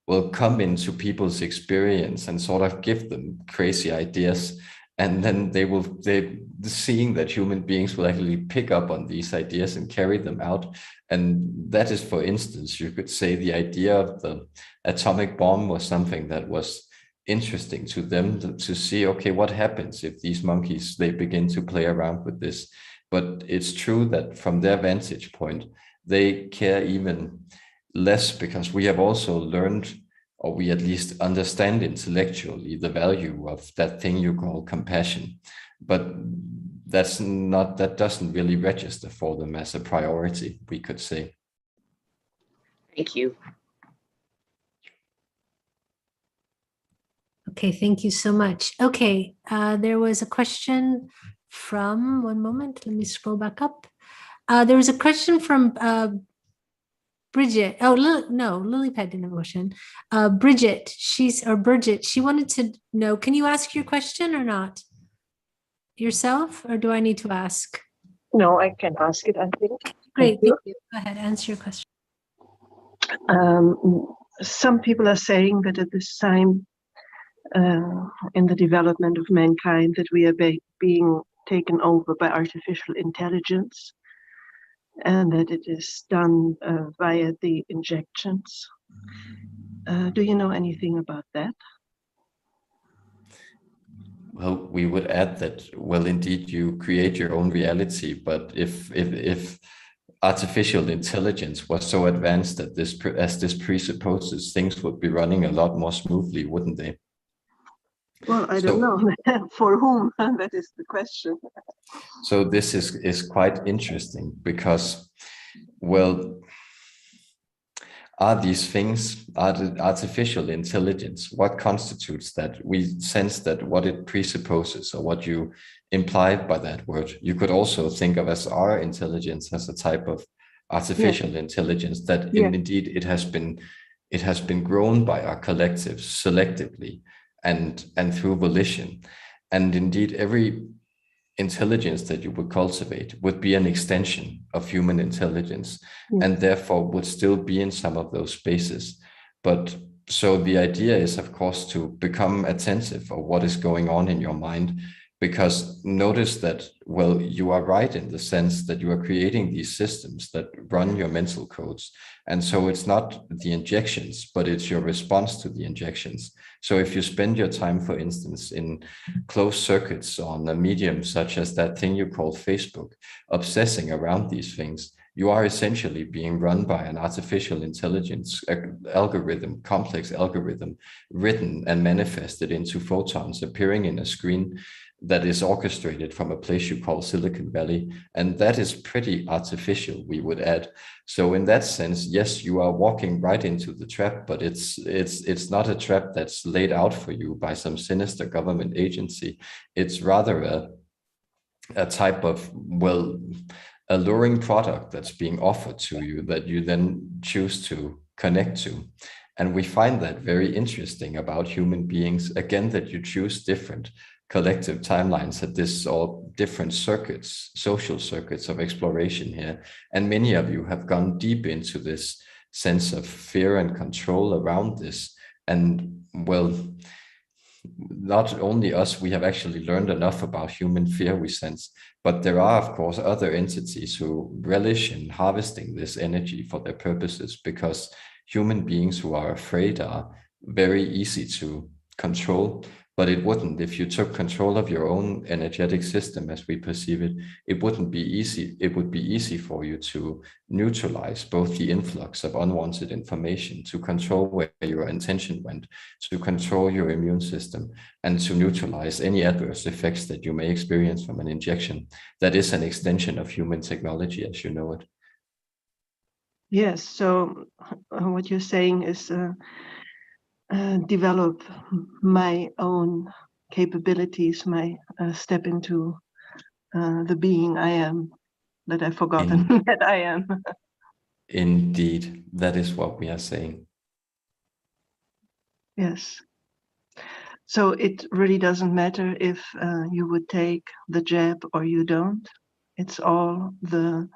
will come into people's experience and sort of give them crazy ideas, and then they seeing that human beings will actually pick up on these ideas and carry them out. And that is, for instance, you could say the idea of the atomic bomb was something that was interesting to them to see, okay, what happens if these monkeys, they begin to play around with this. But it's true that from their vantage point, they care even less, because we have also learned, or we at least understand intellectually, the value of that thing you call compassion. But that doesn't really register for them as a priority, we could say. Thank you. Okay, thank you so much. Okay, there was a question from, one moment, let me scroll back up. There was a question from Bridget. Oh, no, Lilypad didn't have a question. Bridget, she wanted to know, can you ask your question or not? Yourself, or do I need to ask? No, I can ask it, I think. Great, thank you. Go ahead, answer your question. Some people are saying that at this time in the development of mankind that we are being taken over by artificial intelligence, and that it is done via the injections. Do you know anything about that? Well, we would add that, well, indeed, you create your own reality, but if artificial intelligence was so advanced that this presupposes, things would be running a lot more smoothly, wouldn't they? Well, I don't know. For whom? That is the question. So this is quite interesting because, well, are these things, are the artificial intelligence, what constitutes that? We sense that what it presupposes, or what you imply by that word, you could also think of as our intelligence as a type of artificial intelligence that indeed it has been grown by our collectives selectively and through volition. And indeed, every intelligence that you would cultivate would be an extension of human intelligence, and therefore would still be in some of those spaces. But so the idea is, of course, to become attentive of what is going on in your mind, because notice that, well, you are right in the sense that you are creating these systems that run your mental codes. And so it's not the injections, but it's your response to the injections. So if you spend your time, for instance, in closed circuits on a medium such as that thing you call Facebook, obsessing around these things, you are essentially being run by an artificial intelligence algorithm, complex algorithm, written and manifested into photons appearing in a screen that is orchestrated from a place you call Silicon Valley. And that is pretty artificial, we would add. So in that sense, yes, you are walking right into the trap, but it's not a trap that's laid out for you by some sinister government agency. It's rather a type of, well, alluring product that's being offered to you that you then choose to connect to. And we find that very interesting about human beings, again, that you choose different collective timelines at this, or different circuits, social circuits of exploration here. And many of you have gone deep into this sense of fear and control around this. And well, not only us, we have actually learned enough about human fear, we sense, but there are, of course, other entities who relish in harvesting this energy for their purposes, because human beings who are afraid are very easy to control. But it wouldn't, if you took control of your own energetic system as we perceive it, it wouldn't be easy. It would be easy for you to neutralize both the influx of unwanted information, to control where your intention went, to control your immune system, and to neutralize any adverse effects that you may experience from an injection. That is an extension of human technology as you know it. Yes, so what you're saying is develop my own capabilities, my step into the being I am, that I've forgotten that I am. Indeed, that is what we are saying. Yes. So it really doesn't matter if you would take the jab or you don't. It's all the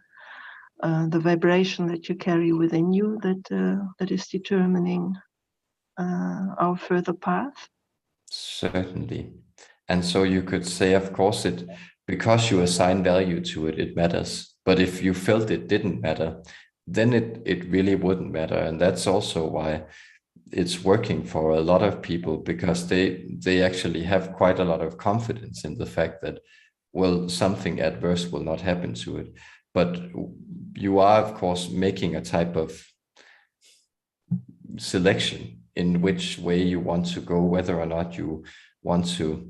the vibration that you carry within you that is determining our further path? Certainly. And so you could say, of course, because you assign value to it, it matters. But if you felt it didn't matter, then it really wouldn't matter. And that's also why it's working for a lot of people, because they actually have quite a lot of confidence in the fact that, well, something adverse will not happen to it. But you are, of course, making a type of selection in which way you want to go, whether or not you want to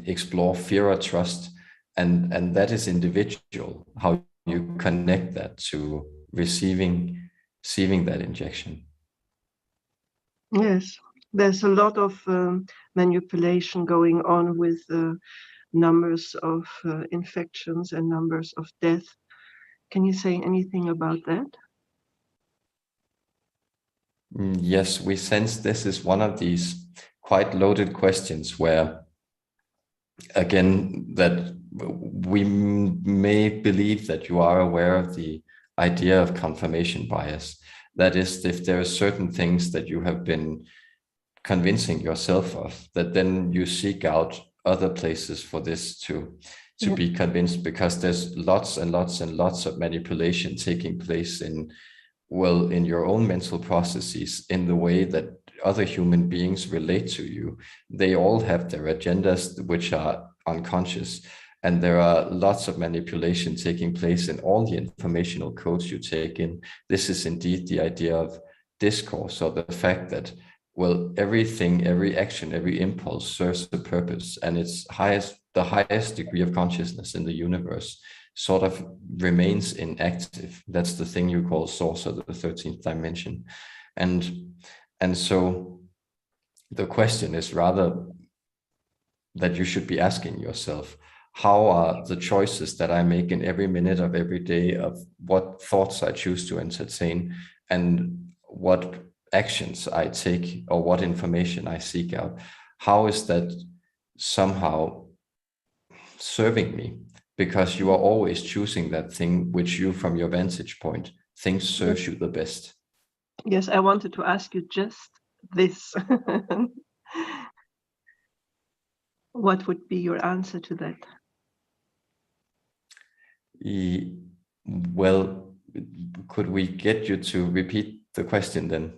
explore fear or trust. And that is individual, how you connect that to receiving that injection. Yes, there's a lot of manipulation going on with numbers of infections and numbers of death. Can you say anything about that? Yes, we sense this is one of these quite loaded questions where, again, that we may believe that you are aware of the idea of confirmation bias. That is, if there are certain things that you have been convincing yourself of, that then you seek out other places for this to be convinced, because there's lots and lots and lots of manipulation taking place in your own mental processes, in the way that other human beings relate to you. They all have their agendas which are unconscious, and there are lots of manipulation taking place in all the informational codes you take in. This is indeed the idea of discourse, or the fact that, well, everything, every action, every impulse serves a purpose, and it's the highest degree of consciousness in the universe sort of remains inactive. That's the thing you call source, or the 13th dimension. And so the question is rather that you should be asking yourself, how are the choices that I make in every minute of every day, of what thoughts I choose to entertain, and what actions I take, or what information I seek out, how is that somehow serving me? Because you are always choosing that thing which you, from your vantage point, think serves you the best. Yes, I wanted to ask you just this. What would be your answer to that? Well, could we get you to repeat the question then?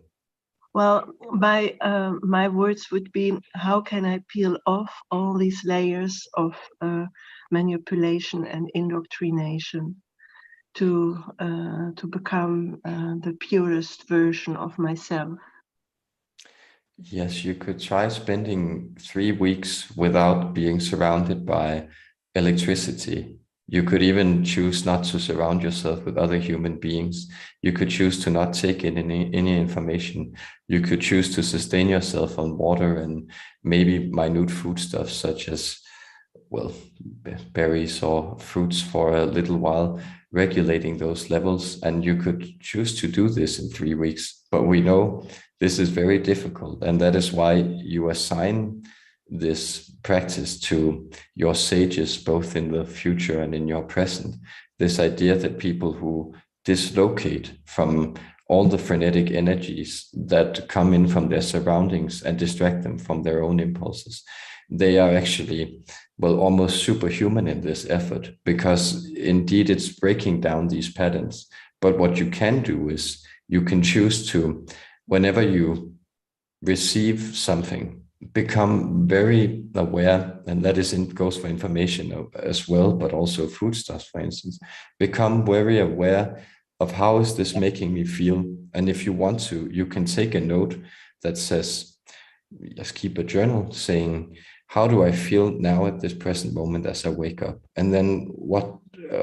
Well, my words would be, how can I peel off all these layers of manipulation and indoctrination to become the purest version of myself? Yes, you could try spending 3 weeks without being surrounded by electricity. You could even choose not to surround yourself with other human beings. You could choose to not take in any information. You could choose to sustain yourself on water and maybe minute foodstuffs, such as, well, berries or fruits for a little while, regulating those levels. And you could choose to do this in 3 weeks. But we know this is very difficult. And that is why you assign this practice to your sages, both in the future and in your present. This idea that people who dislocate from all the frenetic energies that come in from their surroundings and distract them from their own impulses, they are actually, well, almost superhuman in this effort, because indeed it's breaking down these patterns. But what you can do is you can choose to, whenever you receive something, become very aware, and that goes for information as well, but also foodstuffs, for instance. Become very aware of, how is this making me feel? And if you want to, you can take a note that says, just keep a journal saying, how do I feel now at this present moment as I wake up? And then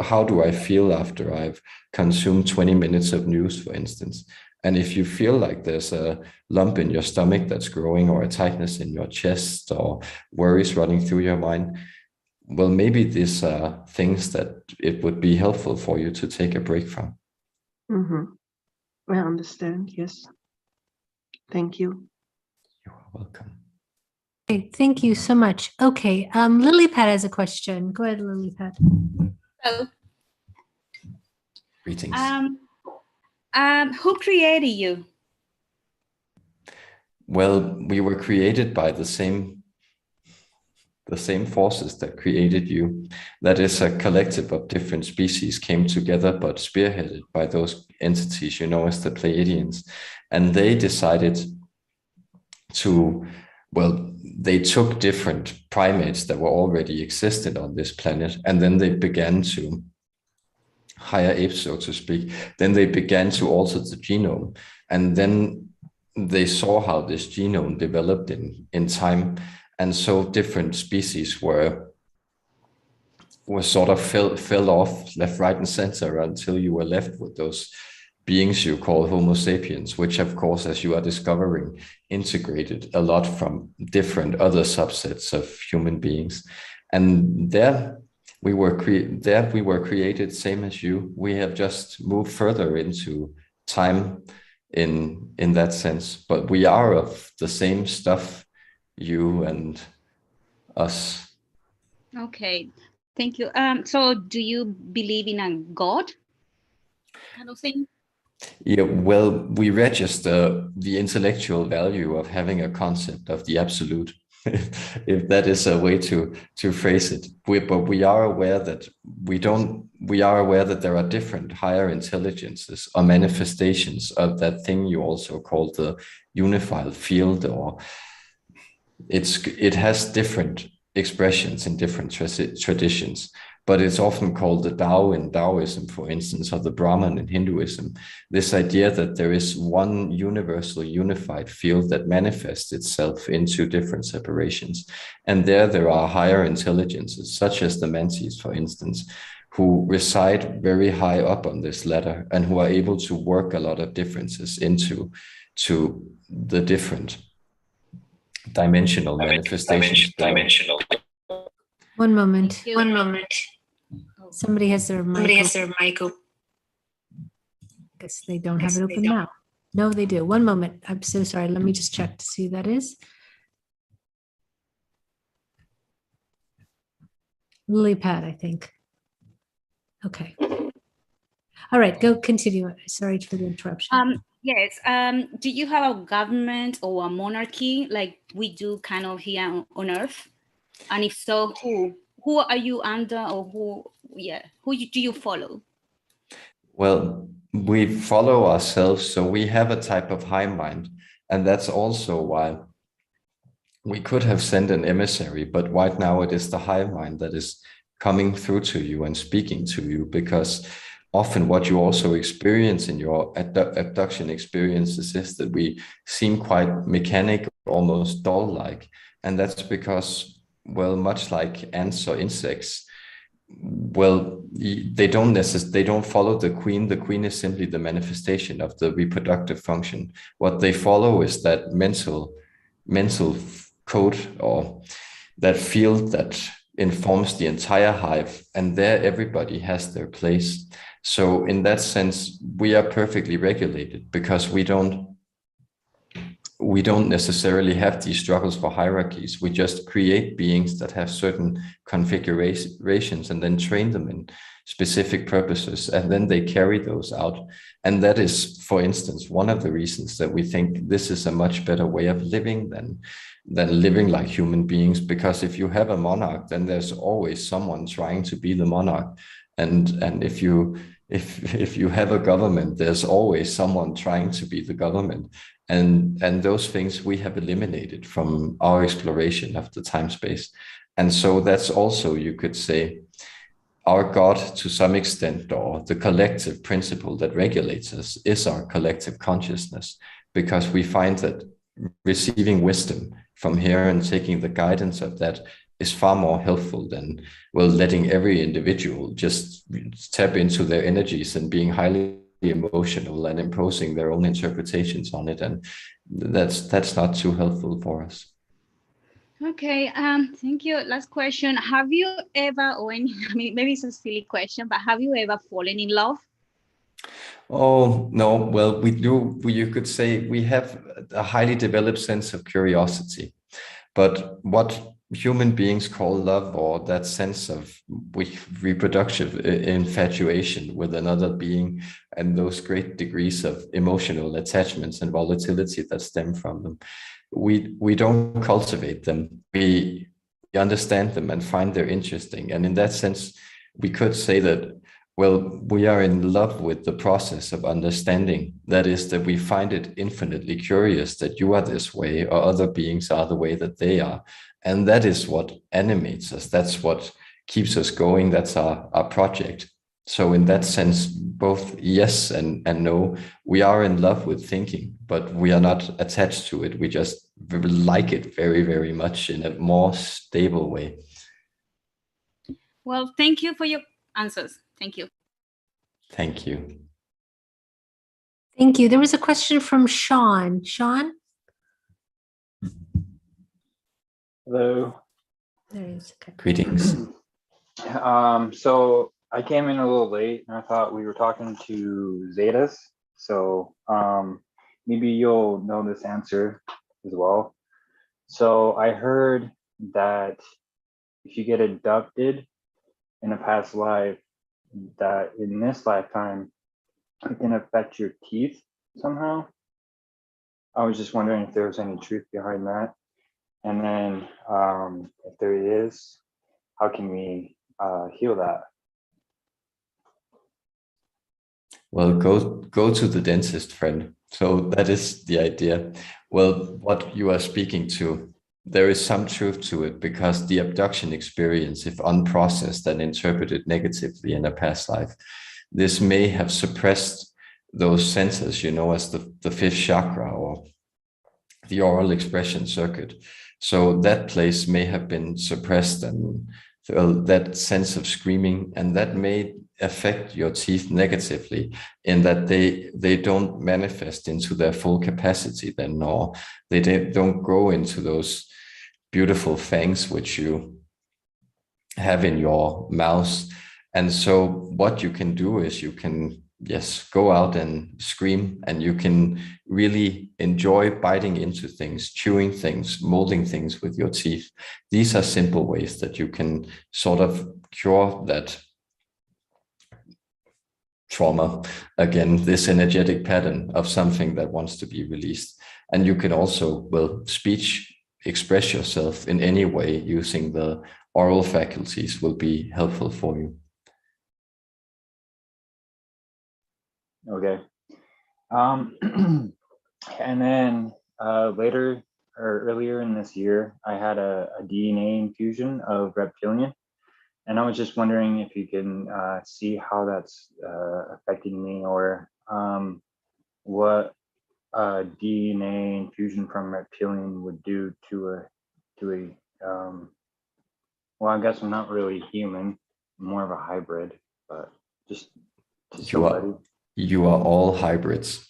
how do I feel after I've consumed 20 minutes of news, for instance? And if you feel like there's a lump in your stomach that's growing, or a tightness in your chest, or worries running through your mind, well, maybe these are things that it would be helpful for you to take a break from. Mm-hmm. I understand, yes. Thank you. You are welcome. Okay, thank you so much. Okay, Lilypad has a question. Go ahead, Lilypad. Hello. Greetings. Who created you? Well, we were created by the same forces that created you. That is, a collective of different species came together, but spearheaded by those entities, as the Pleiadians. And they decided to, well, they took different primates that were already existed on this planet, and then they began to, higher apes, so to speak, then they began to alter the genome. And then they saw how this genome developed in time. And so different species were sort of fell off left, right, and center until you were left with those beings you call Homo sapiens, which of course, as you are discovering, integrated a lot from different other subsets of human beings. And there we were created same as you. We have just moved further into time in that sense, but we are of the same stuff, you and us. Okay, thank you. So do you believe in a God kind of thing? Yeah, well, we register the intellectual value of having a concept of the absolute, if that is a way to phrase it. But we are aware that we are aware that there are different higher intelligences or manifestations of that thing you also call the unified field, or it has different expressions in different traditions, but it's often called the Tao in Taoism, for instance, or the Brahman in Hinduism. This idea that there is one universal unified field that manifests itself into different separations. And there are higher intelligences, such as the Mantis, for instance, who reside very high up on this ladder and who are able to work a lot of differences into the different dimensional manifestations. One moment. Thank you. One moment. Somebody has their mic. Guess they don't have it open now. No, they do. One moment. I'm so sorry. Let me just check to see who that is. Lily Pad, I think. Okay. All right, go continue. Sorry for the interruption. Yes. Do you have a government or a monarchy like we do kind of here on Earth? And if so, who? Who are you under, or who do you follow? Well, we follow ourselves, so we have a type of high mind, and that's also why we could have sent an emissary, but right now it is the high mind that is coming through to you and speaking to you, because often what you also experience in your abduction experiences is that we seem quite mechanic, almost doll-like, and that's because, well, much like ants or insects, well, they don't follow the queen. The queen is simply the manifestation of the reproductive function. What they follow is that mental code, or that field that informs the entire hive, and there everybody has their place. So in that sense, we are perfectly regulated, because we don't necessarily have these struggles for hierarchies. We just create beings that have certain configurations and then train them in specific purposes, and then they carry those out. And that is, for instance, one of the reasons that we think this is a much better way of living than living like human beings, because if you have a monarch, then there's always someone trying to be the monarch. And if you have a government, there's always someone trying to be the government. And those things we have eliminated from our exploration of the time space. And so that's also, you could say, our God to some extent, or the collective principle that regulates us, is our collective consciousness, because we find that receiving wisdom from here and taking the guidance of that is far more helpful than, well, letting every individual just tap into their energies and being highly emotional and imposing their own interpretations on it. And that's not too helpful for us. Okay, thank you. Last question. Have you ever, maybe it's a silly question, but have you ever fallen in love? Oh, no. Well, we do. You could say we have a highly developed sense of curiosity. But what human beings call love, or that sense of reproductive infatuation with another being, and those great degrees of emotional attachments and volatility that stem from them. We don't cultivate them. We understand them and find they're interesting. And in that sense, we could say that, well, we are in love with the process of understanding. That is, that we find it infinitely curious that you are this way, or other beings are the way that they are. And that is what animates us. That's what keeps us going. That's our project. So in that sense, both yes and no, we are in love with thinking, but we are not attached to it. We just like it very, very much in a more stable way. Well, thank you for your answers. Thank you. Thank you. Thank you. There was a question from Sean. Sean? Hello. There he is. Okay. Greetings. So I came in a little late and I thought we were talking to Zetas. So maybe you'll know this answer as well. So I heard that if you get abducted in a past life, that in this lifetime, it can affect your teeth somehow. I was just wondering if there was any truth behind that. And then if there is, how can we heal that? Well, go to the dentist, friend. So that is the idea. Well, what you are speaking to, there is some truth to it, because the abduction experience, if unprocessed and interpreted negatively in a past life, this may have suppressed those senses, you know, as the fifth chakra or the oral expression circuit. So that place may have been suppressed, and that sense of screaming, and that may affect your teeth negatively in that they don't manifest into their full capacity then, or they don't grow into those beautiful fangs which you have in your mouth. And so what you can do is you can, yes, go out and scream, and you can really enjoy biting into things, chewing things, molding things with your teeth. These are simple ways that you can sort of cure that trauma, again, this energetic pattern of something that wants to be released. And you can also, well, express yourself in any way using the oral faculties will be helpful for you. Okay. And then later or earlier in this year, I had a DNA infusion of reptilian. And I was just wondering if you can see how that's affecting me, or what DNA infusion from reptilian would do to a well, I guess I'm not really human, I'm more of a hybrid, but just to somebody. You are all hybrids.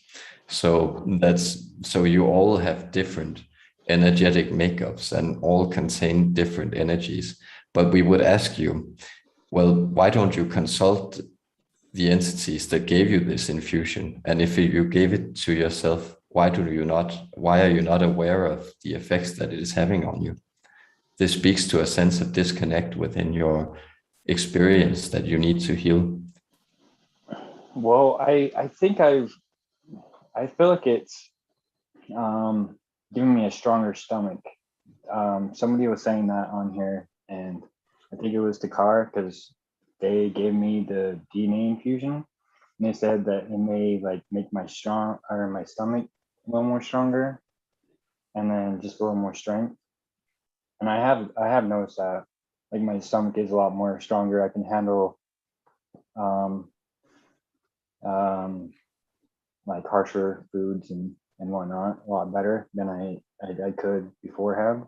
So you all have different energetic makeups and all contain different energies. But we would ask you, well, why don't you consult the entities that gave you this infusion? And if you gave it to yourself, why are you not aware of the effects that it is having on you? This speaks to a sense of disconnect within your experience that you need to heal. Well, I think I feel like it's giving me a stronger stomach. Somebody was saying that on here, and I think it was Takar, because they gave me the DNA infusion, and they said that it may like make my stomach a little more stronger, and then just a little more strength. And I have noticed that, like, my stomach is a lot more stronger. I can handle like harsher foods and whatnot a lot better than I could beforehand.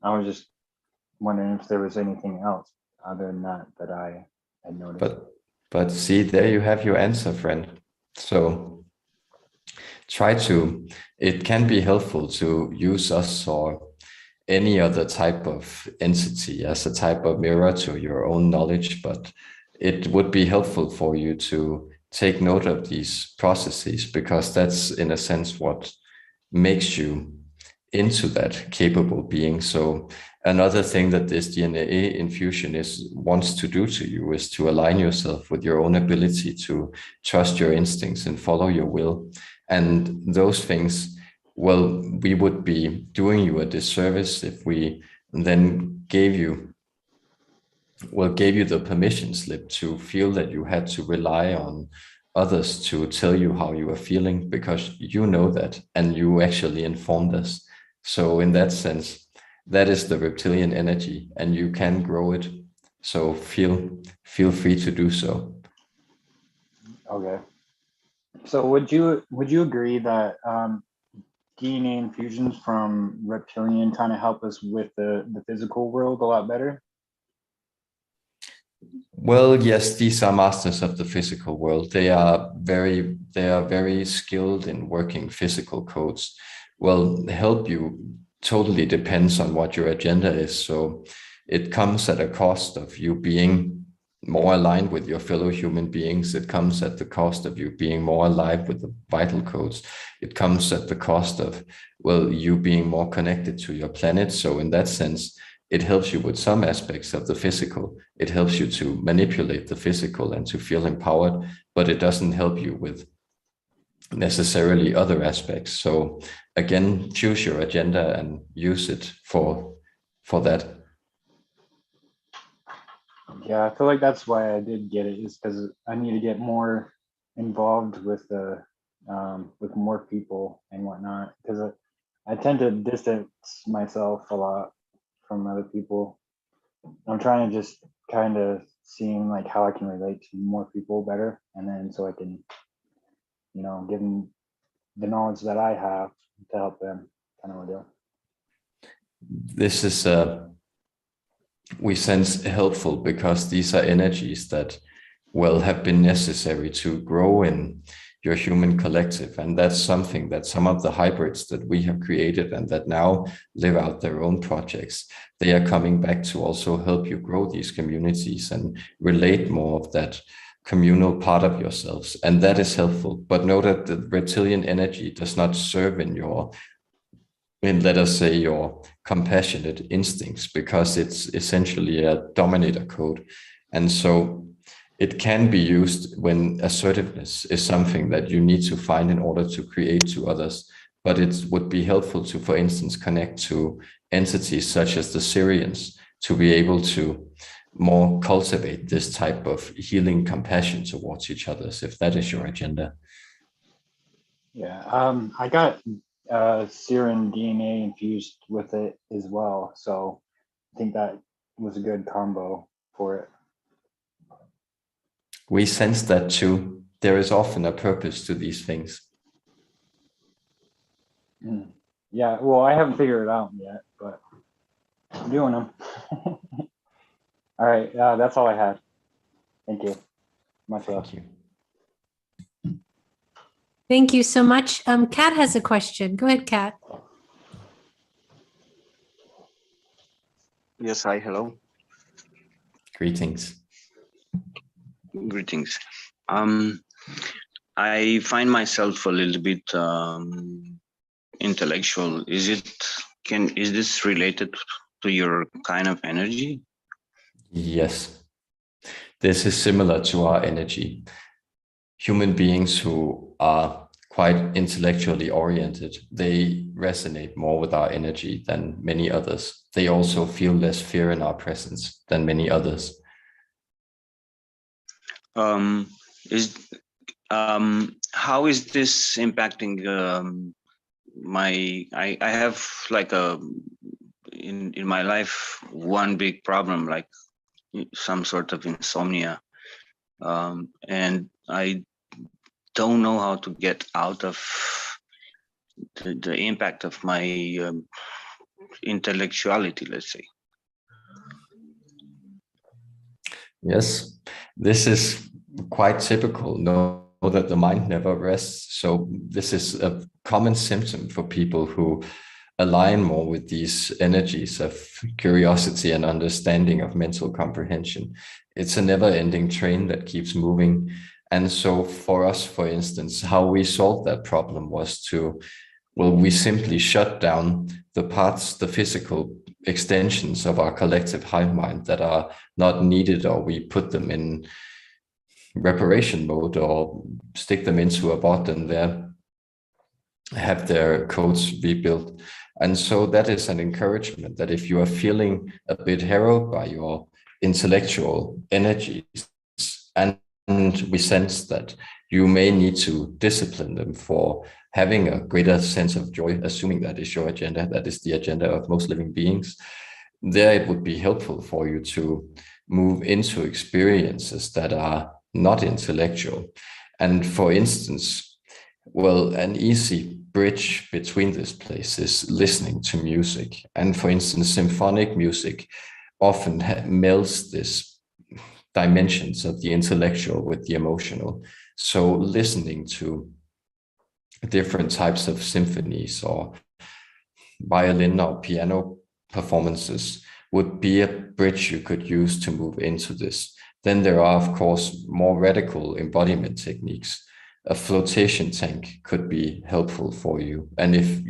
I was just wondering if there was anything else other than that I had noticed. But see, there you have your answer, friend. So it can be helpful to use us or any other type of entity as a type of mirror to your own knowledge, but it would be helpful for you to take note of these processes, because that's in a sense what makes you into that capable being. So another thing that this DNA infusion wants to do to you is to align yourself with your own ability to trust your instincts and follow your will. And those things, well, we would be doing you a disservice if we then gave you the permission slip to feel that you had to rely on others to tell you how you are feeling, because you know that and you actually informed us. So in that sense, that is the reptilian energy, and you can grow it. So feel free to do so. Okay. So would you agree that DNA infusions from reptilian kind of help us with the physical world a lot better? Well, yes, these are masters of the physical world. They are very skilled in working physical codes. Well, help you totally depends on what your agenda is. So it comes at a cost of you being more aligned with your fellow human beings. It comes at the cost of you being more alive with the vital codes. It comes at the cost of, well, you being more connected to your planet. So in that sense, it helps you with some aspects of the physical. It helps you to manipulate the physical and to feel empowered, but it doesn't help you with necessarily other aspects. So again, choose your agenda and use it for that. Yeah, I feel like that's why I did get it, is because I need to get more involved with more people and whatnot, because I tend to distance myself a lot from other people. I'm trying to just kind of seeing like how I can relate to more people better, and then so I can, give them the knowledge that I have to help them, kind of deal. This is we sense helpful because these are energies that, well, have been necessary to grow in your human collective. And that's something that some of the hybrids that we have created and that now live out their own projects, they are coming back to also help you grow these communities and relate more of that communal part of yourselves. And that is helpful. But know that the reptilian energy does not serve in let us say, your compassionate instincts, because it's essentially a dominator code. And so it can be used when assertiveness is something that you need to find in order to create to others. But it would be helpful to, for instance, connect to entities such as the Syrians to be able to more cultivate this type of healing compassion towards each other, if that is your agenda. Yeah, I got Syrian DNA infused with it as well, so I think that was a good combo for it. We sense that too. There is often a purpose to these things. Yeah, well, I haven't figured it out yet, but I'm doing them. All right, that's all I had. Thank you. Much love. Thank you. Thank you so much. Kat has a question. Go ahead, Kat. Yes, hi, hello. Greetings. Greetings. I find myself a little bit intellectual. Is this related to your kind of energy? Yes. This is similar to our energy. Human beings who are quite intellectually oriented, they resonate more with our energy than many others. They also feel less fear in our presence than many others. How is this impacting I have like in my life one big problem, like some sort of insomnia, and I don't know how to get out of the impact of my intellectuality, let's say. Yes, this is quite typical. Know that the mind never rests. So this is a common symptom for people who align more with these energies of curiosity and understanding of mental comprehension. It's a never-ending train that keeps moving. And so for us, for instance, how we solved that problem was to well, we simply shut down the parts, the physical extensions of our collective hive mind that are not needed, or we put them in reparation mode or stick them into a bot and there have their codes rebuilt. And so that is an encouragement that if you are feeling a bit harrowed by your intellectual energies, and we sense that you may need to discipline them for having a greater sense of joy, assuming that is your agenda, that is the agenda of most living beings, there it would be helpful for you to move into experiences that are not intellectual. And for instance, well, an easy bridge between this place is listening to music. And for instance, symphonic music often melds this dimensions of the intellectual with the emotional. So listening to different types of symphonies or violin or piano performances would be a bridge you could use to move into this. Then there are, of course, more radical embodiment techniques. A flotation tank could be helpful for you. And if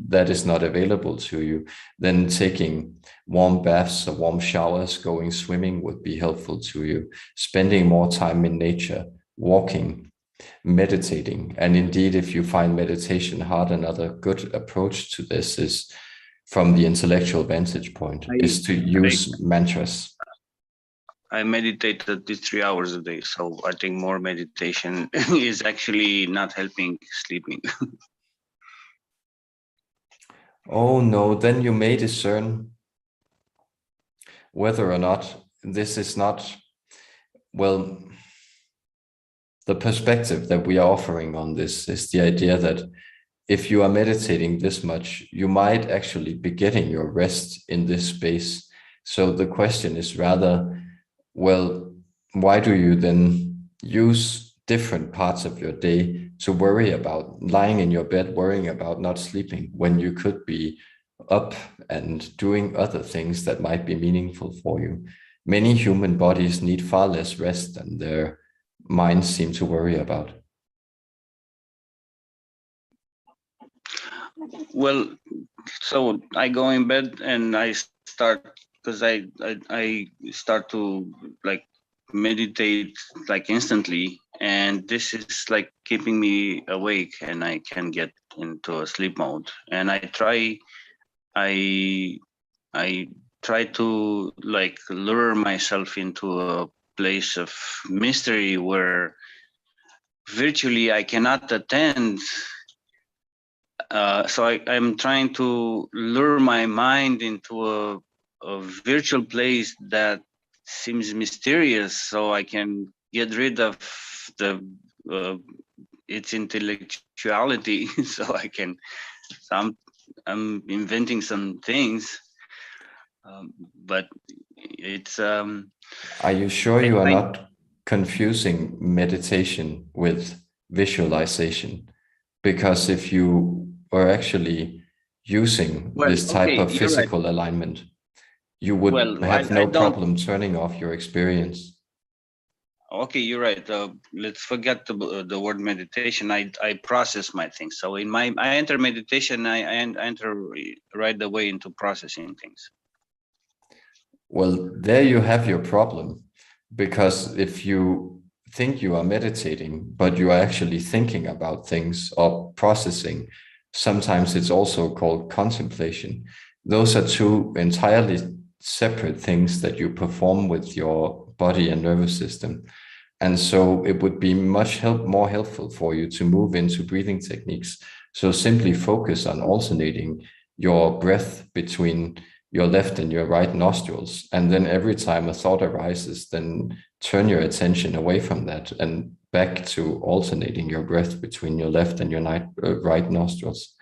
that is not available to you, then taking warm baths or warm showers, going swimming would be helpful to you. Spending more time in nature, walking, meditating. And indeed, if you find meditation hard, another good approach to this is, from the intellectual vantage point, is to use mantras. I meditate at least 3 hours a day, so I think more meditation is actually not helping sleeping. Oh no, then you may discern whether or not this is not, well, the perspective that we are offering on this is the idea that if you are meditating this much, you might actually be getting your rest in this space. So the question is rather, well, why do you then use different parts of your day to worry about lying in your bed, worrying about not sleeping, when you could be up and doing other things that might be meaningful for you? Many human bodies need far less rest than their minds seem to worry about. Well, so I go in bed and I start, because I start to like meditate like instantly, and this is like keeping me awake and I can get into a sleep mode. And I try to like lure myself into a place of mystery where virtually I cannot attend. So I'm trying to lure my mind into a virtual place that seems mysterious, so I can get rid of its intellectuality. So I can, I'm inventing some things, but it's. Are you sure you are not confusing meditation with visualization? Because if you were actually using this type of physical alignment, you would have no problem turning off your experience. Okay, you're right. Let's forget the word meditation. I process my things. So in I enter meditation, I enter right away into processing things. Well, there you have your problem, because if you think you are meditating, but you are actually thinking about things or processing, sometimes it's also called contemplation. Those are two entirely separate things that you perform with your body and nervous system. And so it would be much more helpful for you to move into breathing techniques. So simply focus on alternating your breath between your left and your right nostrils. And then every time a thought arises, then turn your attention away from that and back to alternating your breath between your left and your right nostrils.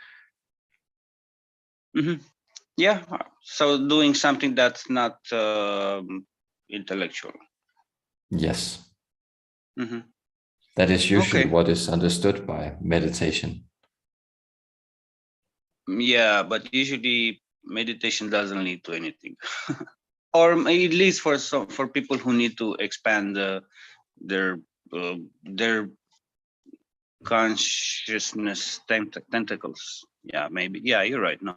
Mm-hmm. Yeah, so doing something that's not intellectual. Yes. Mm-hmm. That is usually what is understood by meditation. Yeah, but usually meditation doesn't lead to anything. Or at least for people who need to expand their consciousness tentacles. yeah, maybe. Yeah, you're right. No,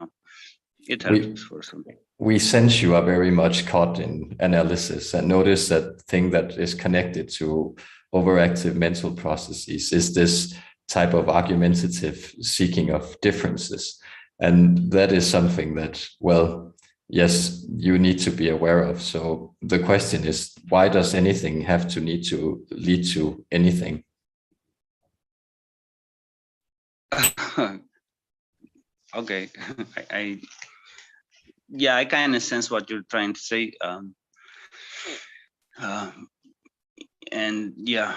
it helps for something. We sense you are very much caught in analysis, and notice that thing that is connected to overactive mental processes is this type of argumentative seeking of differences. And that is something that, well, yes, you need to be aware of. So the question is, why does anything have to need to lead to anything? Okay, I kind of sense what you're trying to say. And yeah,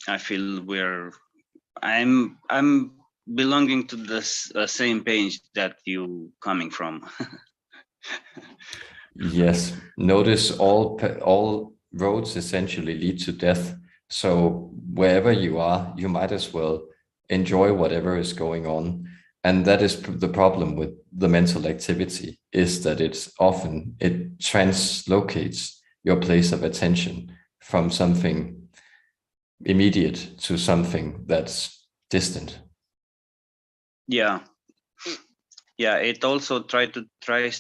I feel I'm belonging to this same page that you coming from. Yes, notice all roads essentially lead to death. So wherever you are, you might as well enjoy whatever is going on. And that is the problem with the mental activity, is that it translocates your place of attention from something immediate to something that's distant. Yeah, it also tries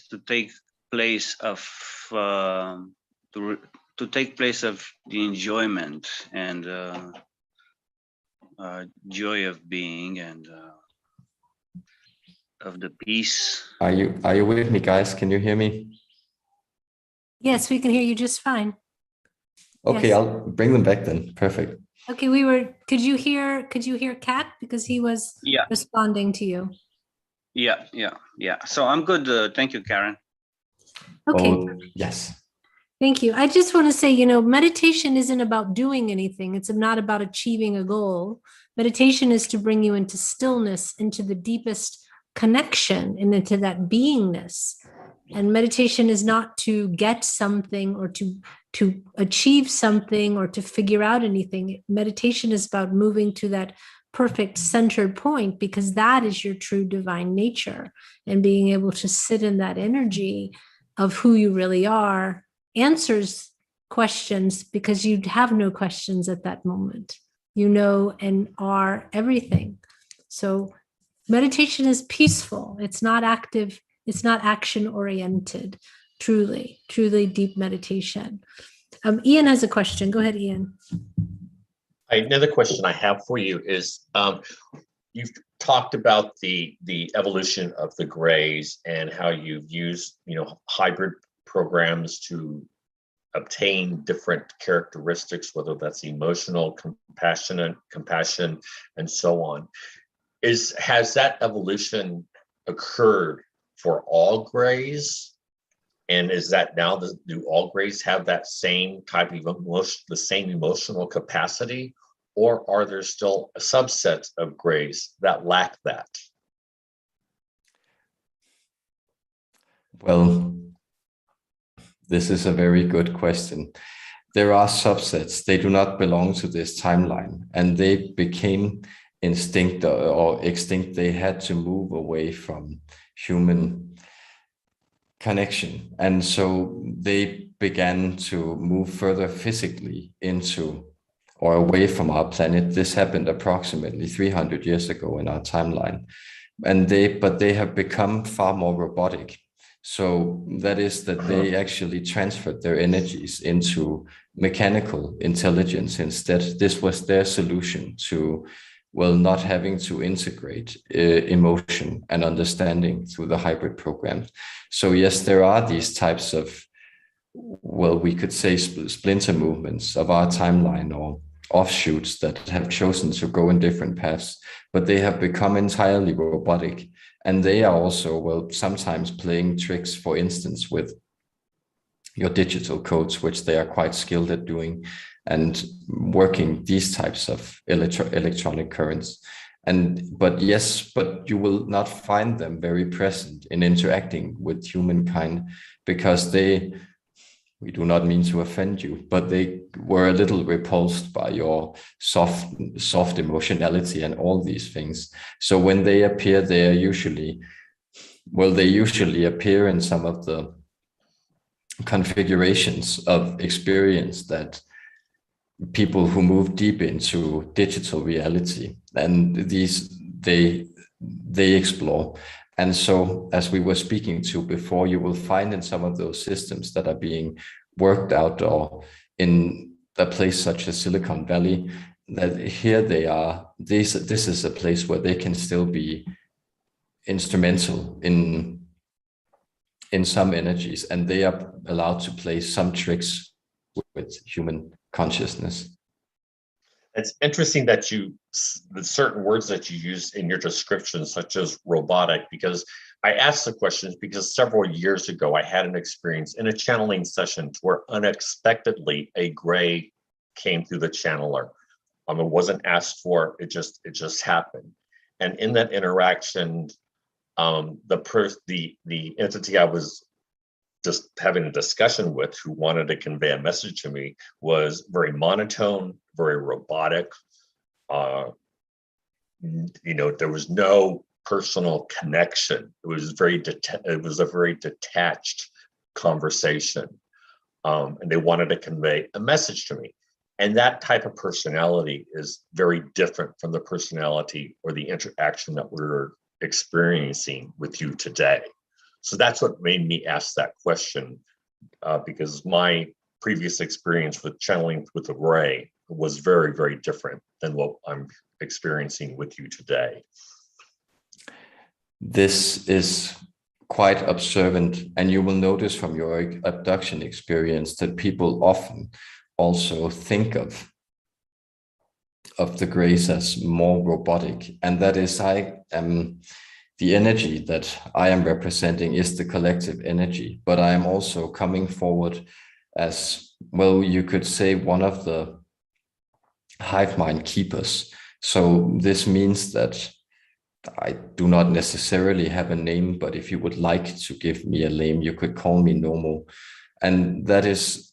to take place of to take place of the enjoyment and joy of being and of the peace. Are you with me, guys? Can you hear me? Yes, we can hear you just fine. Okay, Yes. I'll bring them back then. Perfect. Okay, could you hear Kat? Because he was responding to you. Yeah. So I'm good. Thank you, Karen. Okay. Oh, yes. Thank you. I just want to say, meditation isn't about doing anything. It's not about achieving a goal. Meditation is to bring you into stillness, into the deepest connection, and into that beingness. And meditation is not to get something or to achieve something or to figure out anything. Meditation is about moving to that perfect centered point, because that is your true divine nature, and being able to sit in that energy of who you really are answers questions, because you have no questions at that moment. You know and are everything. So meditation is peaceful. It's not active. It's not action oriented. Truly deep meditation. Ian has a question. Go ahead, Ian. Another question I have for you is, you've talked about the evolution of the grays and how you've used, hybrid programs to obtain different characteristics, whether that's emotional, compassion, and so on. Has that evolution occurred for all grays? And is that now, do all grays have that same type of emotion, the same emotional capacity? Or are there still a subset of grays that lack that? Well, this is a very good question. There are subsets. They do not belong to this timeline, and they became extinct. They had to move away from human connection. And so they began to move further physically into or away from our planet. This happened approximately 300 years ago in our timeline. But they have become far more robotic. So that is that they actually transferred their energies into mechanical intelligence instead. This was their solution to, not having to integrate emotion and understanding through the hybrid programs. So yes, there are these types of, we could say splinter movements of our timeline or offshoots that have chosen to go in different paths, but they have become entirely robotic. And they are also, sometimes playing tricks, for instance, with your digital codes, which they are quite skilled at doing, and working these types of electronic currents. But you will not find them very present in interacting with humankind, because we do not mean to offend you, but they were a little repulsed by your soft emotionality and all these things. So when they appear, they usually appear in some of the configurations of experience that people who move deep into digital reality, and they explore. And so, as we were speaking to before, you will find in some of those systems that are being worked out, or in a place such as Silicon Valley, that here they are, this is a place where they can still be instrumental in some energies, and they are allowed to play some tricks with human consciousness. It's interesting that the certain words that you use in your description, such as robotic, because I asked the questions because several years ago I had an experience in a channeling session where unexpectedly a gray came through the channeler. It wasn't asked for, it just happened. And in that interaction, the entity I was just having a discussion with, who wanted to convey a message to me, was very monotone, very robotic. There was no personal connection. It was a very detached conversation, and they wanted to convey a message to me. And that type of personality is very different from the personality or the interaction that we're experiencing with you today. So that's what made me ask that question, because my previous experience with channeling with the gray was very, very different than what I'm experiencing with you today. This is quite observant, and you will notice from your abduction experience that people often also think of the grays as more robotic, and that is the energy that I am representing is the collective energy, but I am also coming forward as, well, you could say, one of the hive mind keepers. So this means that I do not necessarily have a name, but if you would like to give me a name, you could call me Normal. And that is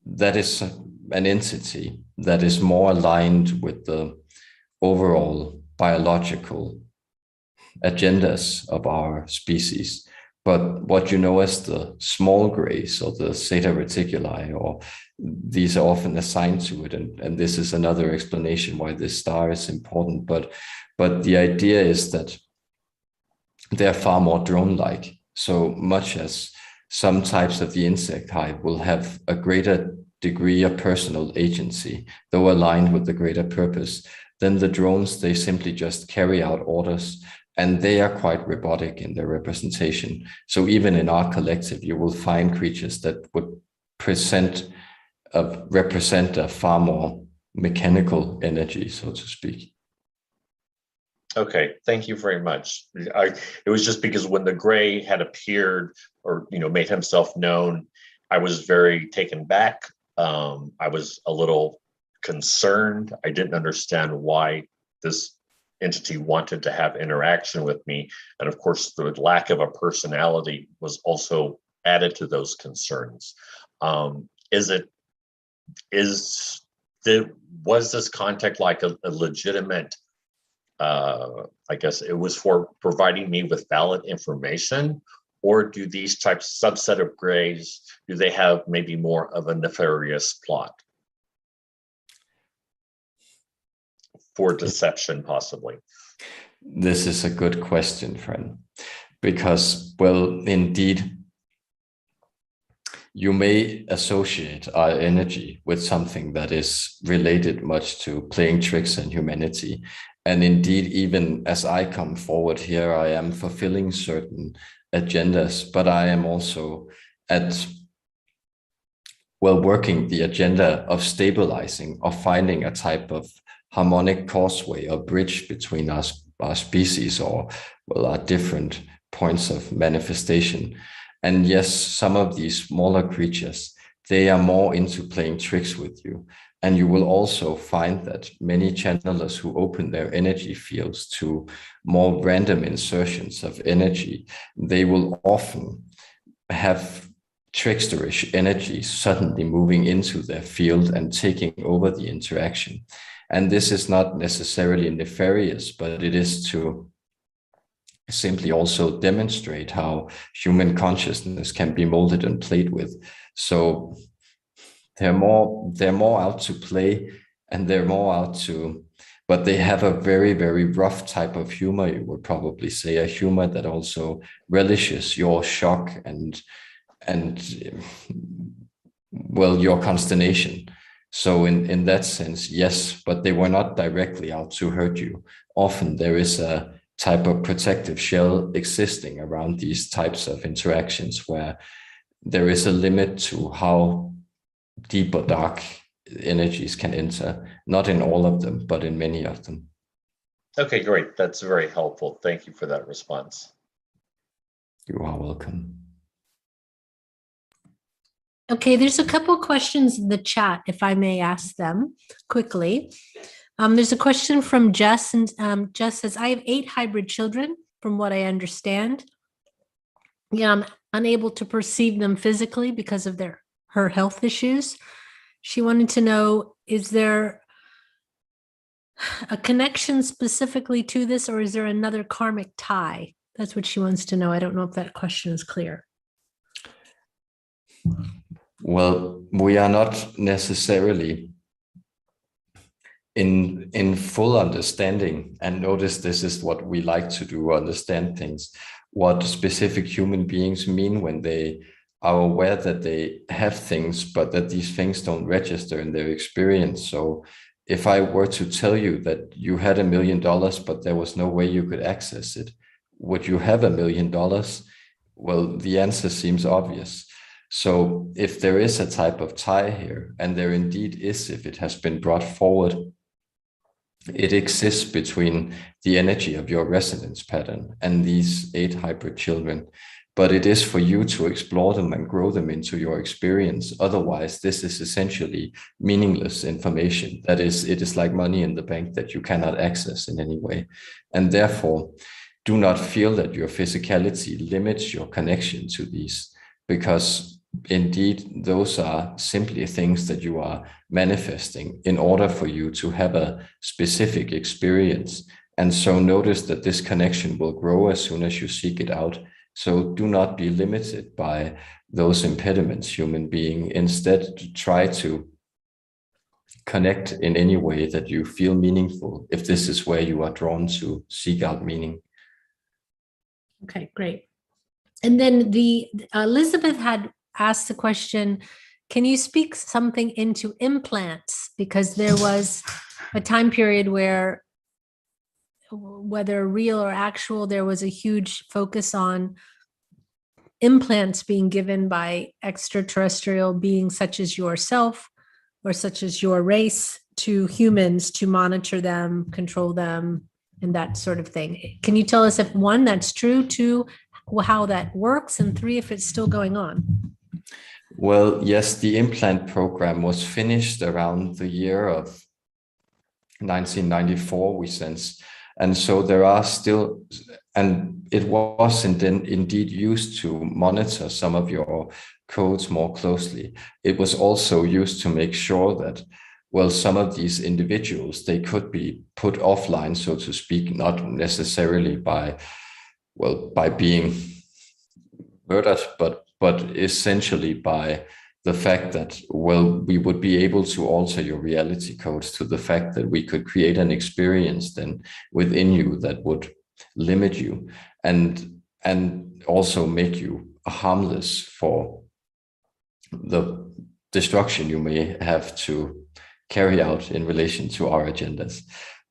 an entity that is more aligned with the overall biological agendas of our species. But what you know as the small grays or the Zeta Reticuli, or these are often assigned to it, and this is another explanation why this star is important. But the idea is that they're far more drone-like. So much as some types of the insect hive will have a greater degree of personal agency, though aligned with the greater purpose, then the drones, they simply just carry out orders, and they are quite robotic in their representation. So even in our collective, you will find creatures that would represent a far more mechanical energy, so to speak. Okay, thank you very much. It was just because when the gray had appeared, or made himself known, I was very taken back. I was a little concerned. I didn't understand why this entity wanted to have interaction with me, and of course, the lack of a personality was also added to those concerns. Was this contact like a legitimate? I guess it was for providing me with valid information, or do these types subset of grays, do they have maybe more of a nefarious plot for deception, possibly? This is a good question, friend, because, well, indeed, you may associate our energy with something that is related much to playing tricks on humanity. And indeed, even as I come forward here, I am fulfilling certain agendas, but I am also working the agenda of stabilizing, of finding a type of harmonic causeway or bridge between our species, or our different points of manifestation. And yes, some of these smaller creatures, they are more into playing tricks with you. And you will also find that many channelers who open their energy fields to more random insertions of energy, they will often have tricksterish energies suddenly moving into their field and taking over the interaction. And this is not necessarily nefarious, but it is to simply also demonstrate how human consciousness can be molded and played with. So they're more out to play, and they're more out to, but they have a very, very rough type of humor, you would probably say, a humor that also relishes your shock and well, your consternation. So in that sense, yes, but they were not directly out to hurt you. Often there is a type of protective shell existing around these types of interactions where there is a limit to how deep or dark energies can enter, not in all of them, but in many of them. Okay, great. That's very helpful. Thank you for that response. You are welcome. Okay, there's a couple questions in the chat, if I may ask them quickly. There's a question from Jess, and Jess says, I have 8 hybrid children, from what I understand. Yeah, I'm unable to perceive them physically because of her health issues. She wanted to know, is there a connection specifically to this, or is there another karmic tie? That's what she wants to know. I don't know if that question is clear. Well, we are not necessarily in full understanding, and notice this is what we like to do, understand things, what specific human beings mean when they are aware that they have things, but that these things don't register in their experience. So if I were to tell you that you had $1 million, but there was no way you could access it, would you have $1 million? Well, the answer seems obvious. So if there is a type of tie here, and there indeed is, if it has been brought forward, it exists between the energy of your resonance pattern and these 8 hybrid children. But it is for you to explore them and grow them into your experience. Otherwise, this is essentially meaningless information. That is, it is like money in the bank that you cannot access in any way. And therefore, do not feel that your physicality limits your connection to these, because indeed, those are simply things that you are manifesting in order for you to have a specific experience. And so notice that this connection will grow as soon as you seek it out. So do not be limited by those impediments, human being. Instead, try to connect in any way that you feel meaningful, if this is where you are drawn to seek out meaning. Okay, great. And then Elizabeth had asked the question, can you speak something into implants? Because there was a time period where, whether real or actual, there was a huge focus on implants being given by extraterrestrial beings such as yourself or such as your race to humans to monitor them, control them, and that sort of thing. Can you tell us if 1, that's true, 2, how that works, and 3, if it's still going on? Well, yes, the implant program was finished around the year of 1994, we sense. And so there are still, and it was indeed used to monitor some of your codes more closely. It was also used to make sure that, well, some of these individuals, they could be put offline, so to speak, not necessarily by being murdered, but essentially by the fact that, well, we would be able to alter your reality codes to the fact that we could create an experience then within you that would limit you and also make you harmless for the destruction you may have to carry out in relation to our agendas.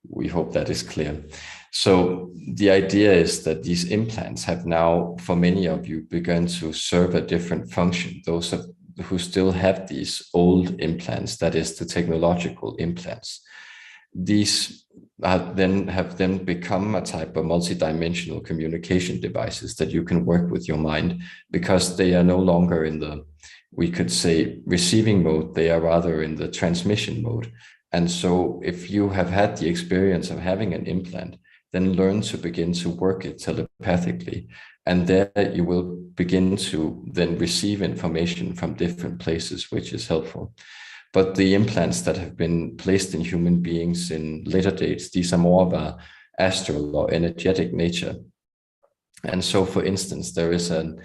We hope that is clear. So the idea is that these implants have now, for many of you, begun to serve a different function. Those who still have these old implants, that is the technological implants, these have then become a type of multidimensional communication devices that you can work with your mind, because they are no longer in the, we could say, receiving mode. They are rather in the transmission mode. And so if you have had the experience of having an implant, then learn to begin to work it telepathically. And there you will begin to then receive information from different places, which is helpful. But the implants that have been placed in human beings in later dates, these are more of a astral or energetic nature. And so, for instance, there is a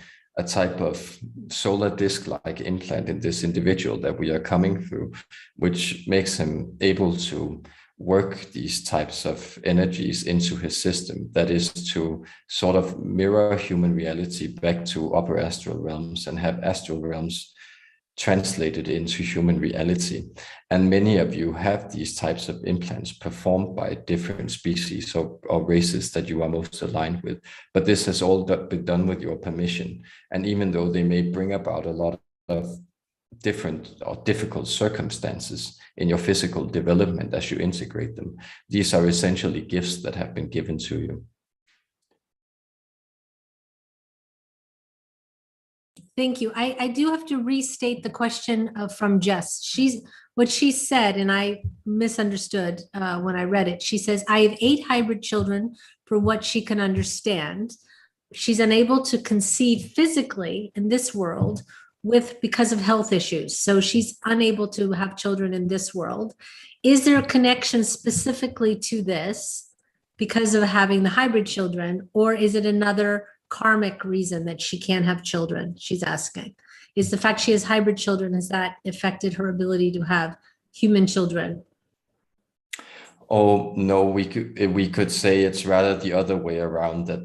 type of solar disc-like implant in this individual that we are coming through, which makes him able to work these types of energies into his system. That is to sort of mirror human reality back to upper astral realms and have astral realms translated into human reality. And many of you have these types of implants performed by different species or races that you are most aligned with. But this has all been done with your permission. And even though they may bring about a lot of different or difficult circumstances in your physical development as you integrate them, these are essentially gifts that have been given to you. Thank you. I do have to restate the question from Jess. What she said, and I misunderstood when I read it. She says, I have 8 hybrid children for what she can understand. She's unable to conceive physically in this world because of health issues. So she's unable to have children in this world. Is there a connection specifically to this because of having the hybrid children, or is it another karmic reason that she can't have children? She's asking, is the fact she has hybrid children, has that affected her ability to have human children? Oh no, we could say it's rather the other way around, that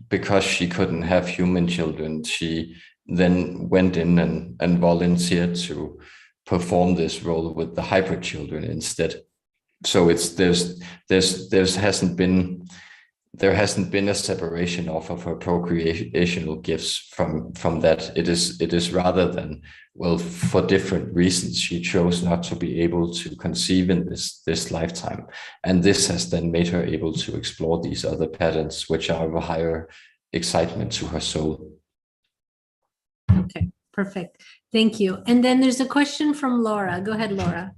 because she couldn't have human children, she then went in and volunteered to perform this role with the hybrid children instead. So there hasn't been a separation off of her procreational gifts from that. It is rather than, well, for different reasons, she chose not to be able to conceive in this lifetime. And this has then made her able to explore these other patterns, which are of a higher excitement to her soul. Okay, perfect. Thank you. And then there's a question from Laura. Go ahead, Laura.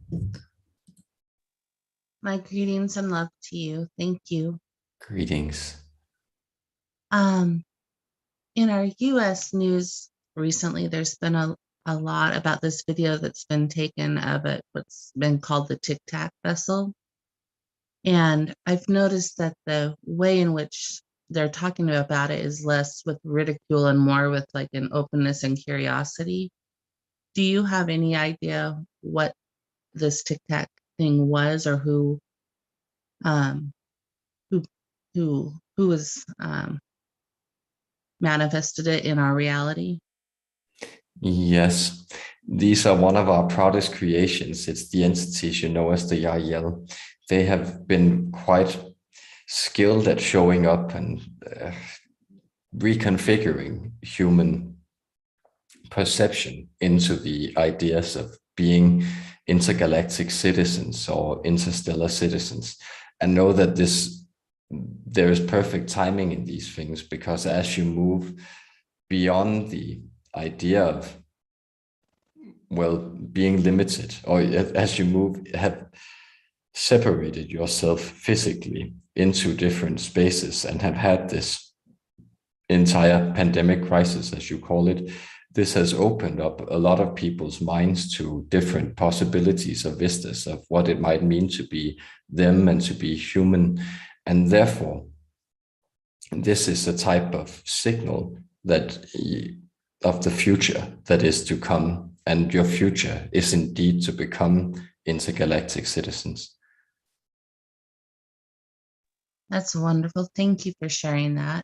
My greetings and love to you. Thank you. Greetings. In our US news recently, there's been a lot about this video that's been taken of it, what's been called the Tic Tac vessel. And I've noticed that the way in which they're talking about it is less with ridicule and more with like an openness and curiosity. Do you have any idea what this Tic Tac thing was, or who was manifested it in our reality? Yes, these are one of our proudest creations. It's the entities you know as the Yael. They have been quite skilled at showing up and reconfiguring human perception into the ideas of being intergalactic citizens or interstellar citizens, and know that there is perfect timing in these things, because as you move beyond the idea of, well, being limited, or as you have separated yourself physically into different spaces and have had this entire pandemic crisis, as you call it, this has opened up a lot of people's minds to different possibilities or vistas of what it might mean to be them and to be human. And therefore, this is a type of signal that of the future that is to come, and your future is indeed to become intergalactic citizens. That's wonderful. Thank you for sharing that.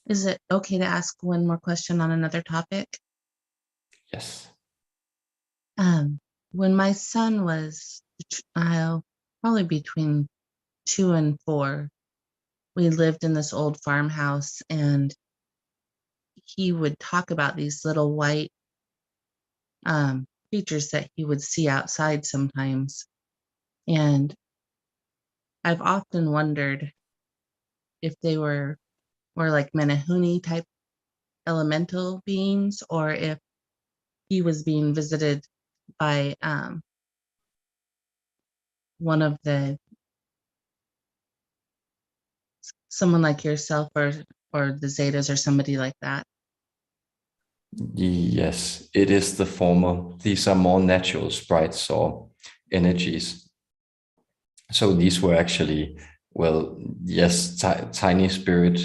Is it okay to ask one more question on another topic? Yes. When my son was probably between 2 and 4, we lived in this old farmhouse, and he would talk about these little white creatures that he would see outside sometimes. And I've often wondered if they were more like Menehune type elemental beings, or if he was being visited by someone like yourself, or the Zetas, or somebody like that. Yes, it is the former. These are more natural sprites or energies. So these were actually, well, yes, tiny spirit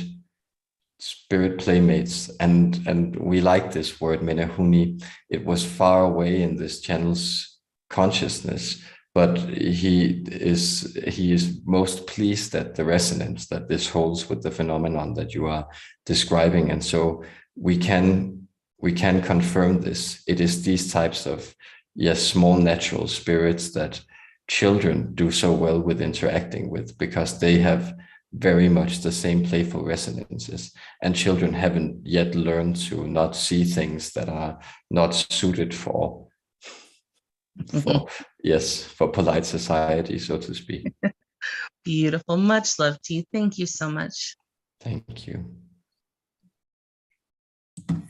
playmates, and we like this word Menehune. It was far away in this channel's consciousness but he is most pleased at the resonance that this holds with the phenomenon that you are describing. And so we can confirm this. It is these types of, yes, small natural spirits that children do so well with interacting with, because they have very much the same playful resonances, and children haven't yet learned to not see things that are not suited for polite society, so to speak. Beautiful. Much love to you. Thank you so much. Thank you.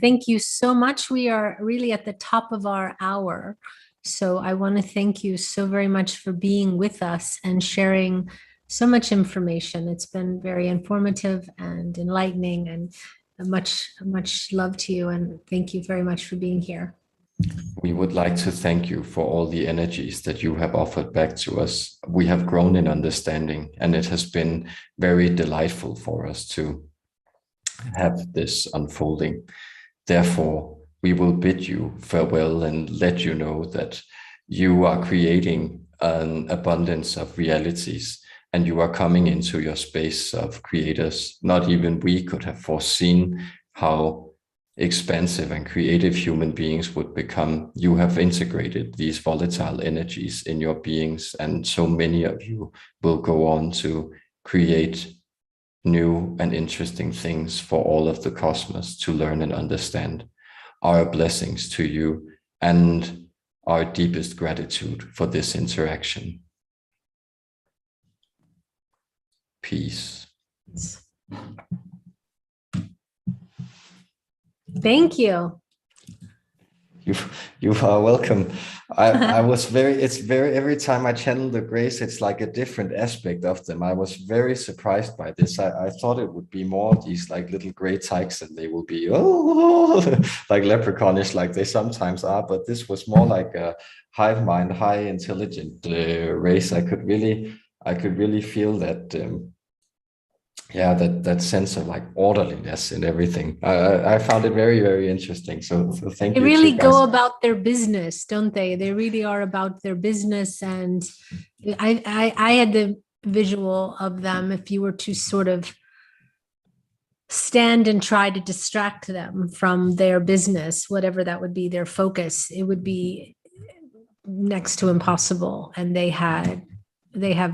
Thank you so much. We are really at the top of our hour. So I want to thank you so very much for being with us and sharing so much information. It's been very informative and enlightening, and much love to you. And thank you very much for being here. We would like to thank you for all the energies that you have offered back to us. We have grown in understanding, and it has been very delightful for us to have this unfolding. Therefore, we will bid you farewell and let you know that you are creating an abundance of realities, and you are coming into your space of creators. Not even we could have foreseen how expansive and creative human beings would become. You have integrated these volatile energies in your beings, and so many of you will go on to create new and interesting things for all of the cosmos to learn and understand. Our blessings to you and our deepest gratitude for this interaction. Peace. Thank you. You are welcome. Every time I channel the grace, it's like a different aspect of them. I was very surprised by this. I thought it would be more these like little gray tykes, and they will be like leprechaunish like they sometimes are, but this was more like a hive mind, high intelligent race. I could really feel that that sense of like orderliness in everything. I found it very, very interesting. So thank you. They really go about their business, don't they? They really are about their business. And I had the visual of them, if you were to sort of stand and try to distract them from their business, whatever that would be, their focus, it would be next to impossible. And they have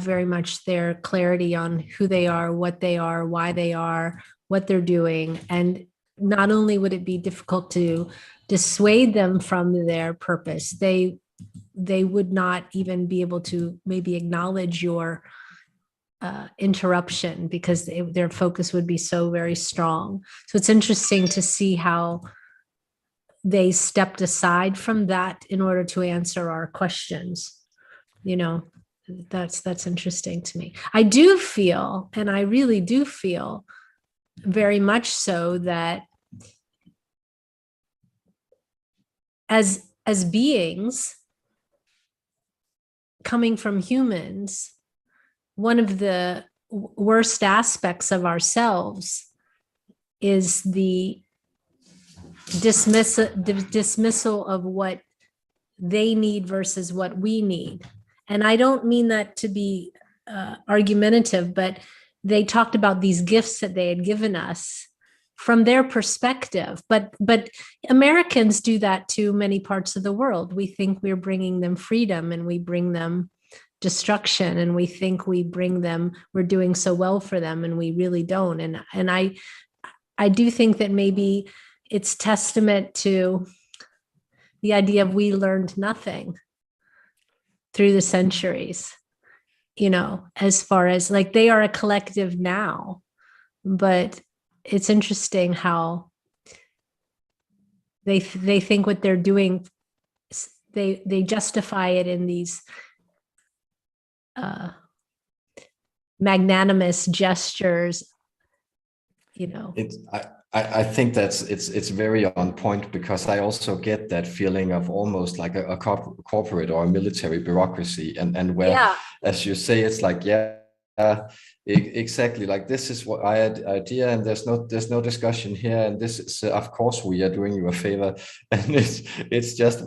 very much their clarity on who they are, why they are, what they're doing. And not only would it be difficult to dissuade them from their purpose, they would not even be able to maybe acknowledge your interruption, because their focus would be so very strong. So it's interesting to see how they stepped aside from that in order to answer our questions. That's interesting to me. I do feel, and I really do feel very much so, that as beings coming from humans, one of the worst aspects of ourselves is the dismissal of what they need versus what we need. And I don't mean that to be argumentative, but they talked about these gifts that they had given us from their perspective. But Americans do that to many parts of the world. We think we're bringing them freedom, and we bring them destruction, and we think we're doing so well for them, and we really don't. And I do think that maybe it's testament to the idea of we learned nothing through the centuries, as far as like they are a collective now. But it's interesting how they think what they're doing, they justify it in these magnanimous gestures, I think it's very on point, because I also get that feeling of almost like a corporate or a military bureaucracy, and where, as you say, it's like, Exactly. Like this is what I had idea, and there's no discussion here. And this is, of course, we are doing you a favor, and it's just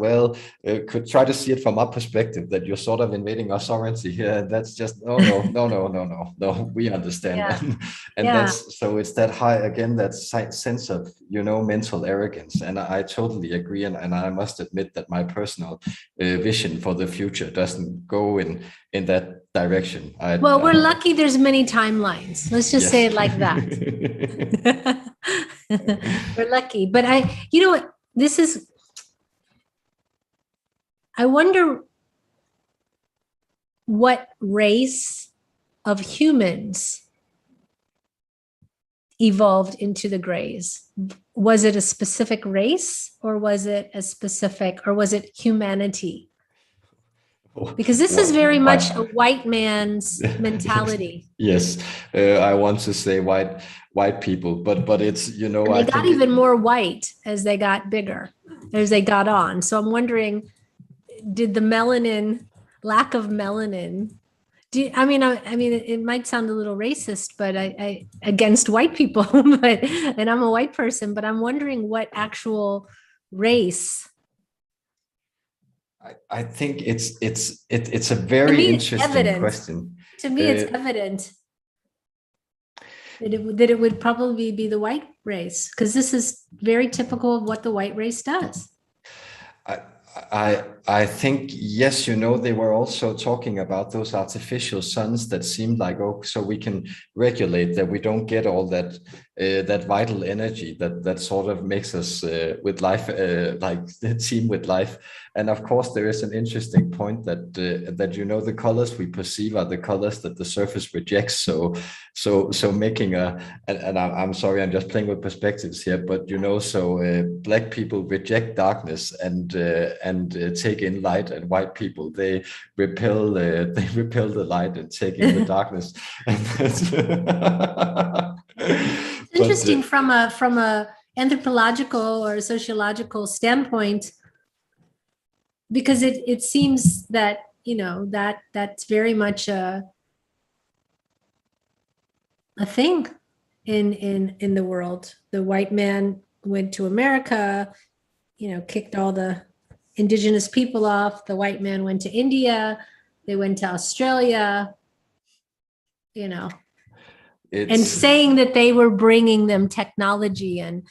could try to see it from our perspective that you're sort of invading our sovereignty here, and that's just no. We understand, and that's so it's that high again, that sense of mental arrogance, and I totally agree, and I must admit that my personal vision for the future doesn't go in that direction. Well, we're lucky there's many timelines. Let's just say it like that. We're lucky. But I wonder what race of humans evolved into the grays. Was it a specific race, or was it humanity? Because this is very much a white man's mentality. Yes, I want to say white people, but it's and they got even more white as they got bigger, as they got on. So I'm wondering, did the lack of melanin? I mean, it might sound a little racist, but I against white people, and I'm a white person, but I'm wondering what actual race. I think it's a very interesting question. To me, it's evident that it would probably be the white race, because this is very typical of what the white race does. I think, yes, they were also talking about those artificial suns that seemed like, so we can regulate that we don't get all that vital energy that sort of makes us with life, like the team with life. And of course, there is an interesting point that the colors we perceive are the colors that the surface rejects. So making and I'm sorry, I'm just playing with perspectives here, but so black people reject darkness and take in light, and white people they repel the light and take in the darkness. It's interesting from a anthropological or sociological standpoint, because it seems that that's very much a thing in the world. The white man went to America, kicked all the indigenous people off. The white man went to India, they went to Australia, and saying that they were bringing them technology and,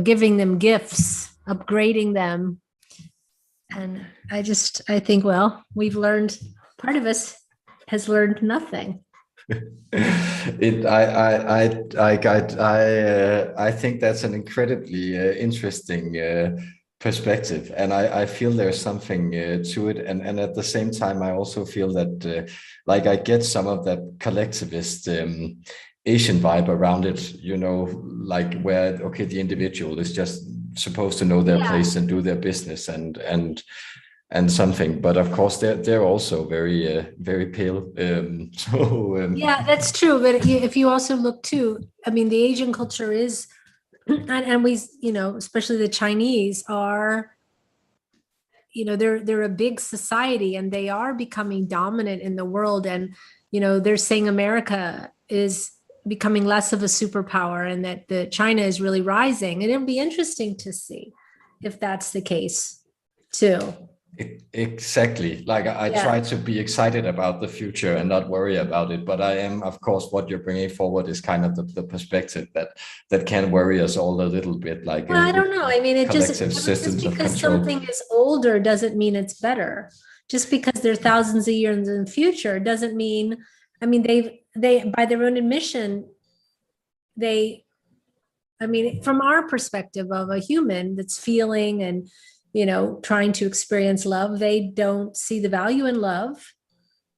giving them gifts, upgrading them. And I think, well, we've learned, part of us has learned nothing. I think that's an incredibly interesting perspective, and I feel there's something to it, and at the same time I also feel that like I get some of that collectivist Asian vibe around it, like where the individual is just supposed to know their place and do their business and something, but of course they're also very pale. Yeah, that's true. But if you also look too, the Asian culture is, and we, especially the Chinese are, they're a big society, and they are becoming dominant in the world. And, they're saying America is becoming less of a superpower, and that the China is really rising. And it'll be interesting to see if that's the case too. Exactly. Like I try to be excited about the future and not worry about it, but I am, of course, what you're bringing forward is kind of the perspective that can worry us all a little bit. Like, well, I don't know. It just systems of because control. Something is older doesn't mean it's better. Just because they're thousands of years in the future doesn't mean. They by their own admission, from our perspective of a human that's feeling and, trying to experience love, they don't see the value in love.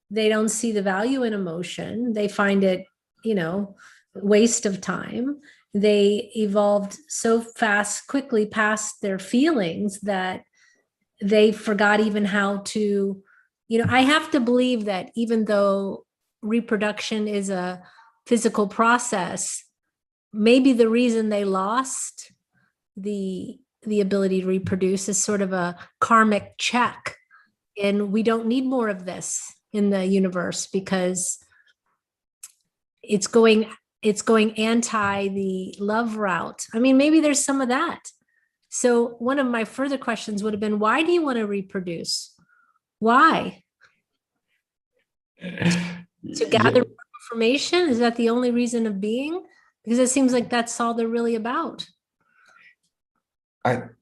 They don't see the value in emotion. They find it, waste of time. They evolved so quickly past their feelings that they forgot even how to, I have to believe that even though reproduction is a physical process, maybe the reason they lost the ability to reproduce is sort of a karmic check, and we don't need more of this in the universe, because it's going anti the love route. I mean, maybe there's some of that. So one of my further questions would have been, why do you want to reproduce? Why? To gather information? Is that the only reason of being? Because it seems like that's all they're really about.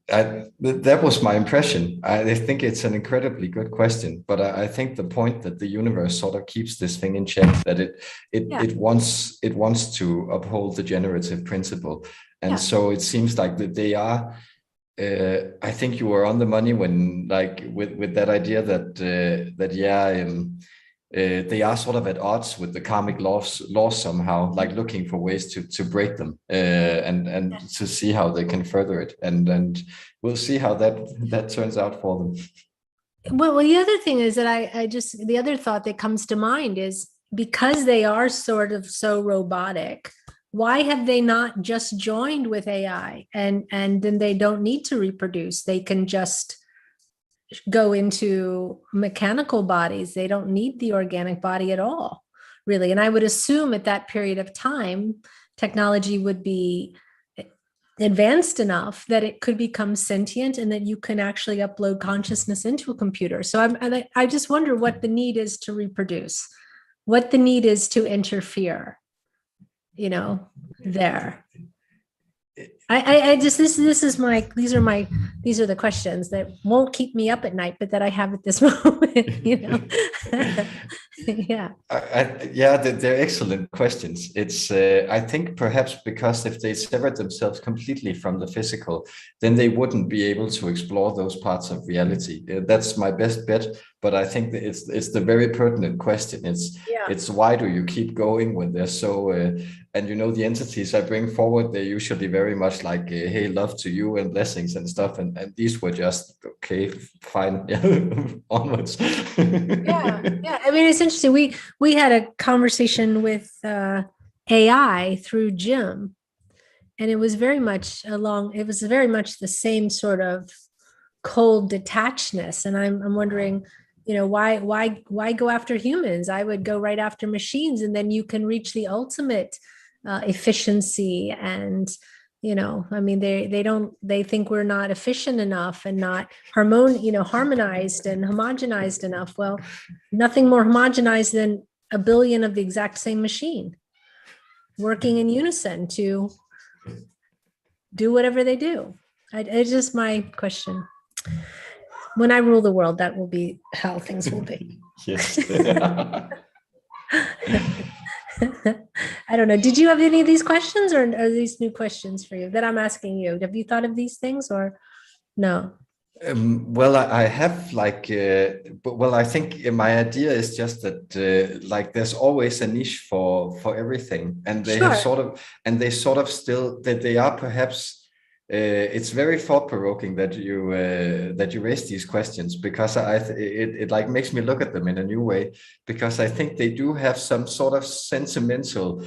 That was my impression. I think it's an incredibly good question, but I think the point that the universe sort of keeps this thing in check, that it wants to uphold the generative principle, and so it seems like that they are. I think you were on the money when, like, with that idea that they are sort of at odds with the karmic laws somehow, like looking for ways to break them, and to see how they can further it, and we'll see how that turns out for them. Well, the other thing is that the other thought that comes to mind is, because they are sort of so robotic, why have they not just joined with AI, and then they don't need to reproduce? They can just go into mechanical bodies. They don't need the organic body at all, really. And I would assume at that period of time, technology would be advanced enough that it could become sentient, and that you can actually upload consciousness into a computer. So I just wonder what the need is to reproduce, what the need is to interfere, there. These are the questions that won't keep me up at night, but that I have at this moment, Yeah. They're excellent questions. It's, I think perhaps because if they severed themselves completely from the physical, then they wouldn't be able to explore those parts of reality. That's my best bet. But I think that it's the very pertinent question. It's why do you keep going when they're so, and the entities I bring forward, they're usually very much like, hey, love to you and blessings and stuff. And these were just, okay, fine, onwards. Yeah. I mean, it's interesting. We had a conversation with AI through Jim, and it was very much the same sort of cold detachedness. And I'm wondering, why go after humans? I would go right after machines, and then you can reach the ultimate efficiency. And I mean, they think we're not efficient enough and not harmonized and homogenized enough. Well, nothing more homogenized than a billion of the exact same machine working in unison to do whatever they do. It's just my question. When I rule the world, that will be how things will be. Yes. I don't know. Did you have any of these questions, or are these new questions for you that I'm asking you? Have you thought of these things, or no? Well, I have I think my idea is just that there's always a niche for everything, and they have sort of still that they are perhaps. It's very thought-provoking that you raise these questions, because it like makes me look at them in a new way, because I think they do have some sort of sentimental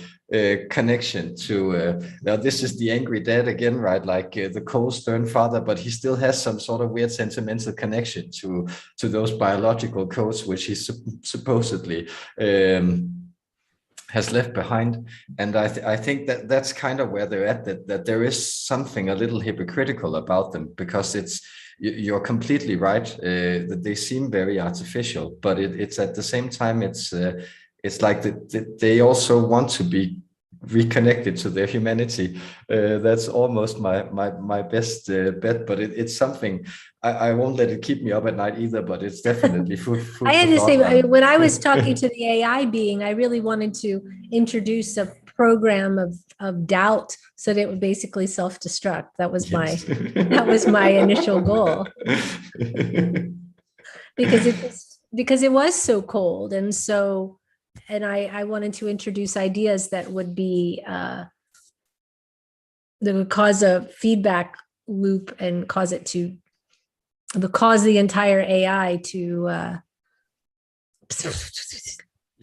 connection to now this is the angry dad again, right? Like the cold stern father, but he still has some sort of weird sentimental connection to those biological codes which he supposedly has left behind. And I think that's kind of where they're at, that there is something a little hypocritical about them, because you're completely right, that they seem very artificial, but it's at the same time, it's like they also want to be reconnected to their humanity. That's almost my best bet, but it's something I won't let it keep me up at night either, but it's definitely food I had to say, when I was talking to the AI being, I really wanted to introduce a program of doubt, so that it would basically self-destruct. That was my initial goal, because it was so cold, and I wanted to introduce ideas that would be that would cause a feedback loop and cause the entire AI to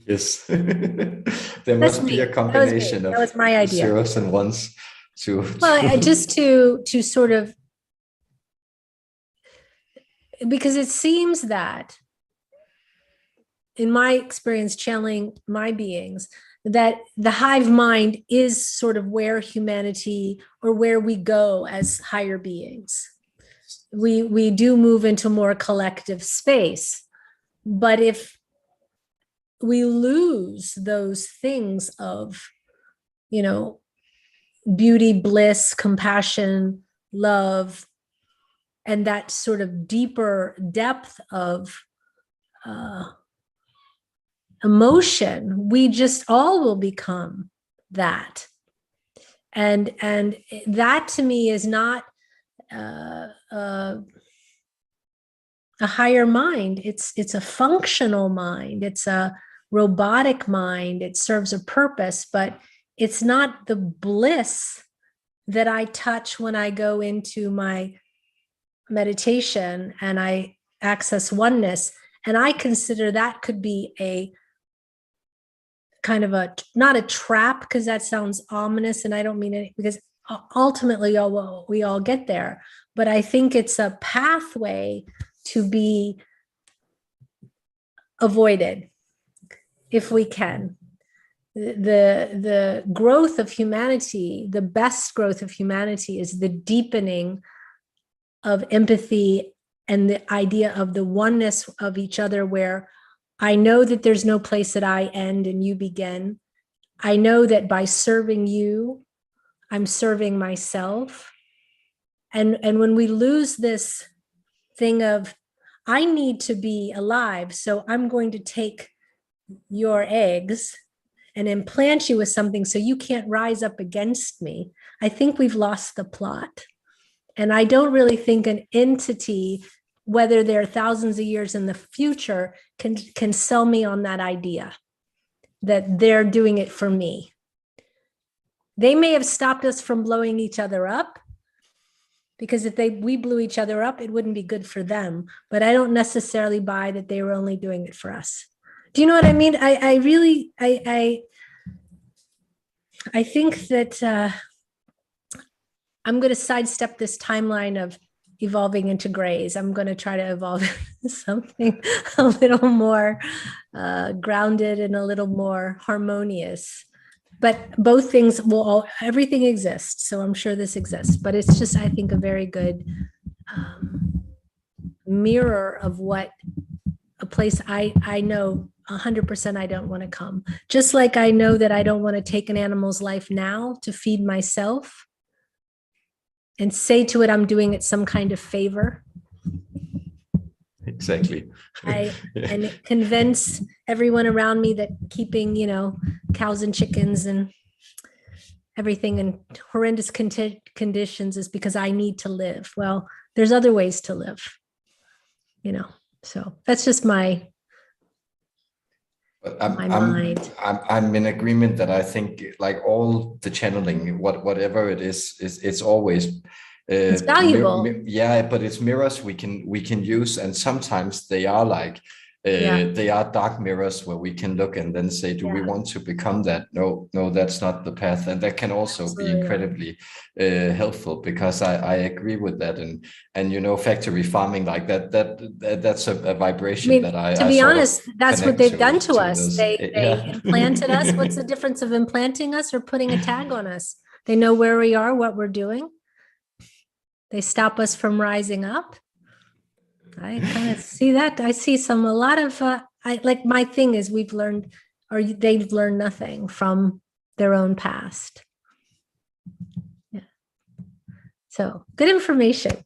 yes. There must be a combination that was my idea. Zeros and ones just to sort of, because it seems that, in my experience channeling my beings, that the hive mind is sort of where humanity, or where we go as higher beings. We do move into more collective space, but if we lose those things of, you know, beauty, bliss, compassion, love, and that sort of deeper depth of emotion, we just all will become that. And that to me is not a higher mind. It's a functional mind. It's a robotic mind. It serves a purpose, but it's not the bliss that I touch when I go into my meditation and I access oneness. And I consider that could be a kind of a, not a trap, because that sounds ominous, and I don't mean it, because ultimately we all get there. But I think it's a pathway to be avoided if we can. The growth of humanity, the best growth of humanity, is the deepening of empathy and the idea of the oneness of each other, where I know that there's no place that I end and you begin. I know that by serving you, I'm serving myself. And when we lose this thing of, I need to be alive, so I'm going to take your eggs and implant you with something so you can't rise up against me, I think we've lost the plot. And I don't really think an entity, whether they're thousands of years in the future, can sell me on that idea that they're doing it for me. They may have stopped us from blowing each other up, because if we blew each other up, it wouldn't be good for them. But I don't necessarily buy that they were only doing it for us. Do you know what I mean? I really think that I'm going to sidestep this timeline of evolving into grays. I'm going to try to evolve into something a little more grounded and a little more harmonious. But both things everything exists. So I'm sure this exists, but it's just, I think, a very good mirror of what a place I know 100% I don't want to come. Just like I know that I don't want to take an animal's life now to feed myself and say to it, I'm doing it some kind of favor. Exactly. And convince everyone around me that keeping, cows and chickens and everything in horrendous conditions is because I need to live. Well, there's other ways to live, so that's just my mind. I'm in agreement that I think, like all the channeling, whatever it is, it's always it's valuable. But it's mirrors we can use, and sometimes they are like they are dark mirrors where we can look and then say, do we want to become that? No, that's not the path. And that can also be incredibly helpful, because I agree with that. And factory farming like that's a vibration that I to be honest, that's what they've done to us. They implanted us. What's the difference of implanting us or putting a tag on us? They know where we are, what we're doing. They stop us from rising up. I kind of see that. I see a lot of, my thing is we've learned, or they've learned nothing from their own past. Yeah. So good information.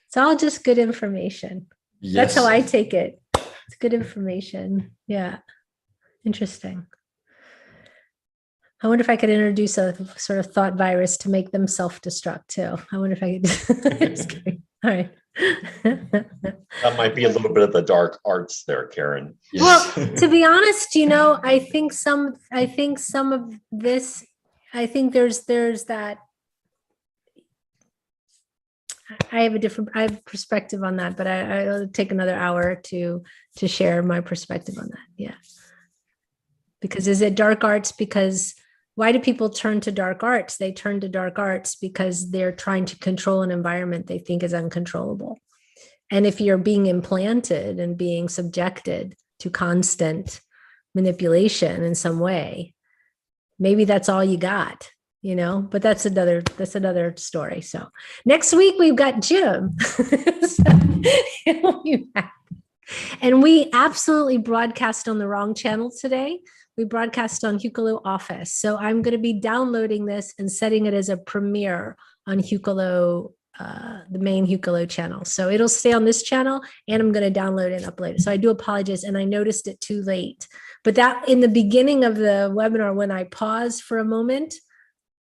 It's all just good information. Yes. That's how I take it. It's good information. Yeah. Interesting. I wonder if I could introduce a sort of thought virus to make them self-destruct too. I wonder if I could. Just kidding. All right. That might be a little bit of the dark arts there, Karen. Yes. Well, to be honest, I think some of this, I think there's that. I have perspective on that, but I'll take another hour to share my perspective on that. Yeah. Because is it dark arts? Because why do people turn to dark arts? They turn to dark arts because they're trying to control an environment they think is uncontrollable. And if you're being implanted and being subjected to constant manipulation in some way, maybe that's all you got, but that's another story. So next week we've got Jim. And we absolutely broadcast on the wrong channel today. We broadcast on Hucolo Office. So I'm going to be downloading this and setting it as a premiere on Hucolo, the main Hucolo channel. So it'll stay on this channel, and I'm going to download and upload it. So I do apologize, and I noticed it too late. But that in the beginning of the webinar, when I paused for a moment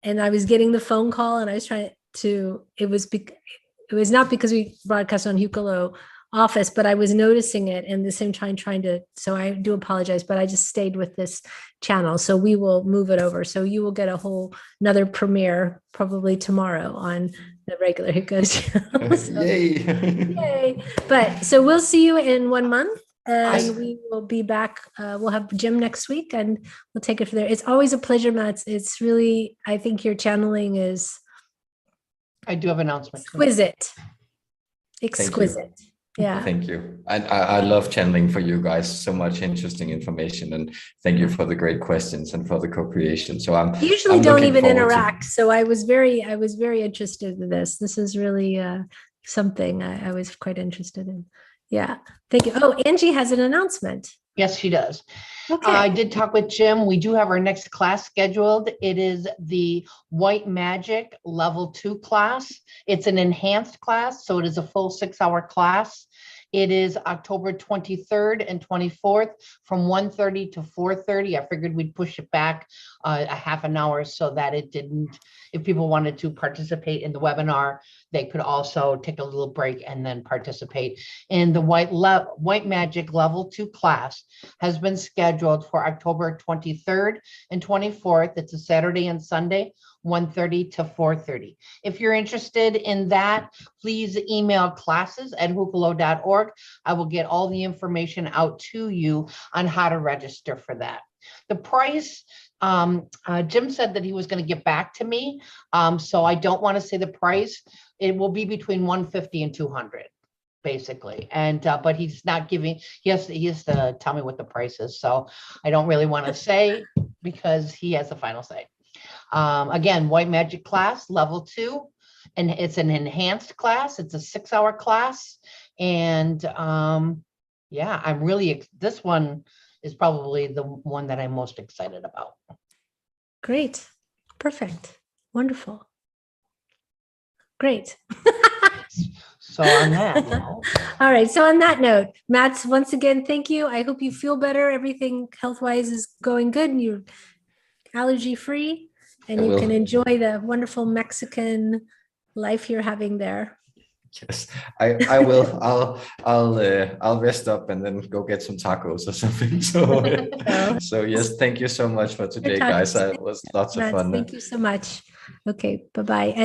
and I was getting the phone call and I was trying to, it was not because we broadcast on Hucolo Office, but I was noticing it, and the same time trying to, so I do apologize, but I just stayed with this channel. So we will move it over. So you will get another premiere probably tomorrow on the regular Hucolo channel. So, Yay. yay. But so we'll see you in 1 month, and we will be back. We'll have Jim next week, and we'll take it from there. It's always a pleasure, Mads. It's really, I think your channeling is, I do have an announcement. Exquisite. Yeah. Thank you. I love channeling for you guys. So much interesting information, and thank you for the great questions and for the co-creation. So I'm usually don't even interact. So I was very interested in this. This is really something I was quite interested in. Yeah. Thank you. Oh, Angie has an announcement. Yes, she does. Okay. I did talk with Jim. We do have our next class scheduled. It is the White Magic Level 2 class. It's an enhanced class, so it is a full 6-hour class. It is October 23rd and 24th from 1:30 to 4:30. I figured we'd push it back a half an hour so that it didn't, if people wanted to participate in the webinar, they could also take a little break and then participate. In the White Magic Level 2 class has been scheduled for October 23rd and 24th. It's a Saturday and Sunday, 1:30 to 4:30. If you're interested in that, please email classes@hucolo.org. I will get all the information out to you on how to register for that. The price, Jim said that he was going to get back to me, so I don't want to say the price. It will be between $150 and $200. Basically, and but he's not giving, he has to tell me what the price is, so I don't really want to say because he has the final say. Again, White Magic class Level 2, and it's an enhanced class. It's a 6-hour class, and yeah, I'm really, this one is probably the one that I'm most excited about. Great. Perfect. Wonderful. Great. So on that note. All right. So on that note, Mads, once again, thank you. I hope you feel better. Everything health-wise is going good, and you're allergy-free, and you can enjoy the wonderful Mexican life you're having there. Yes, I will. I'll rest up and then go get some tacos or something. So yes, thank you so much for today, guys. It was lots of fun. Thank you so much. Okay, bye-bye. And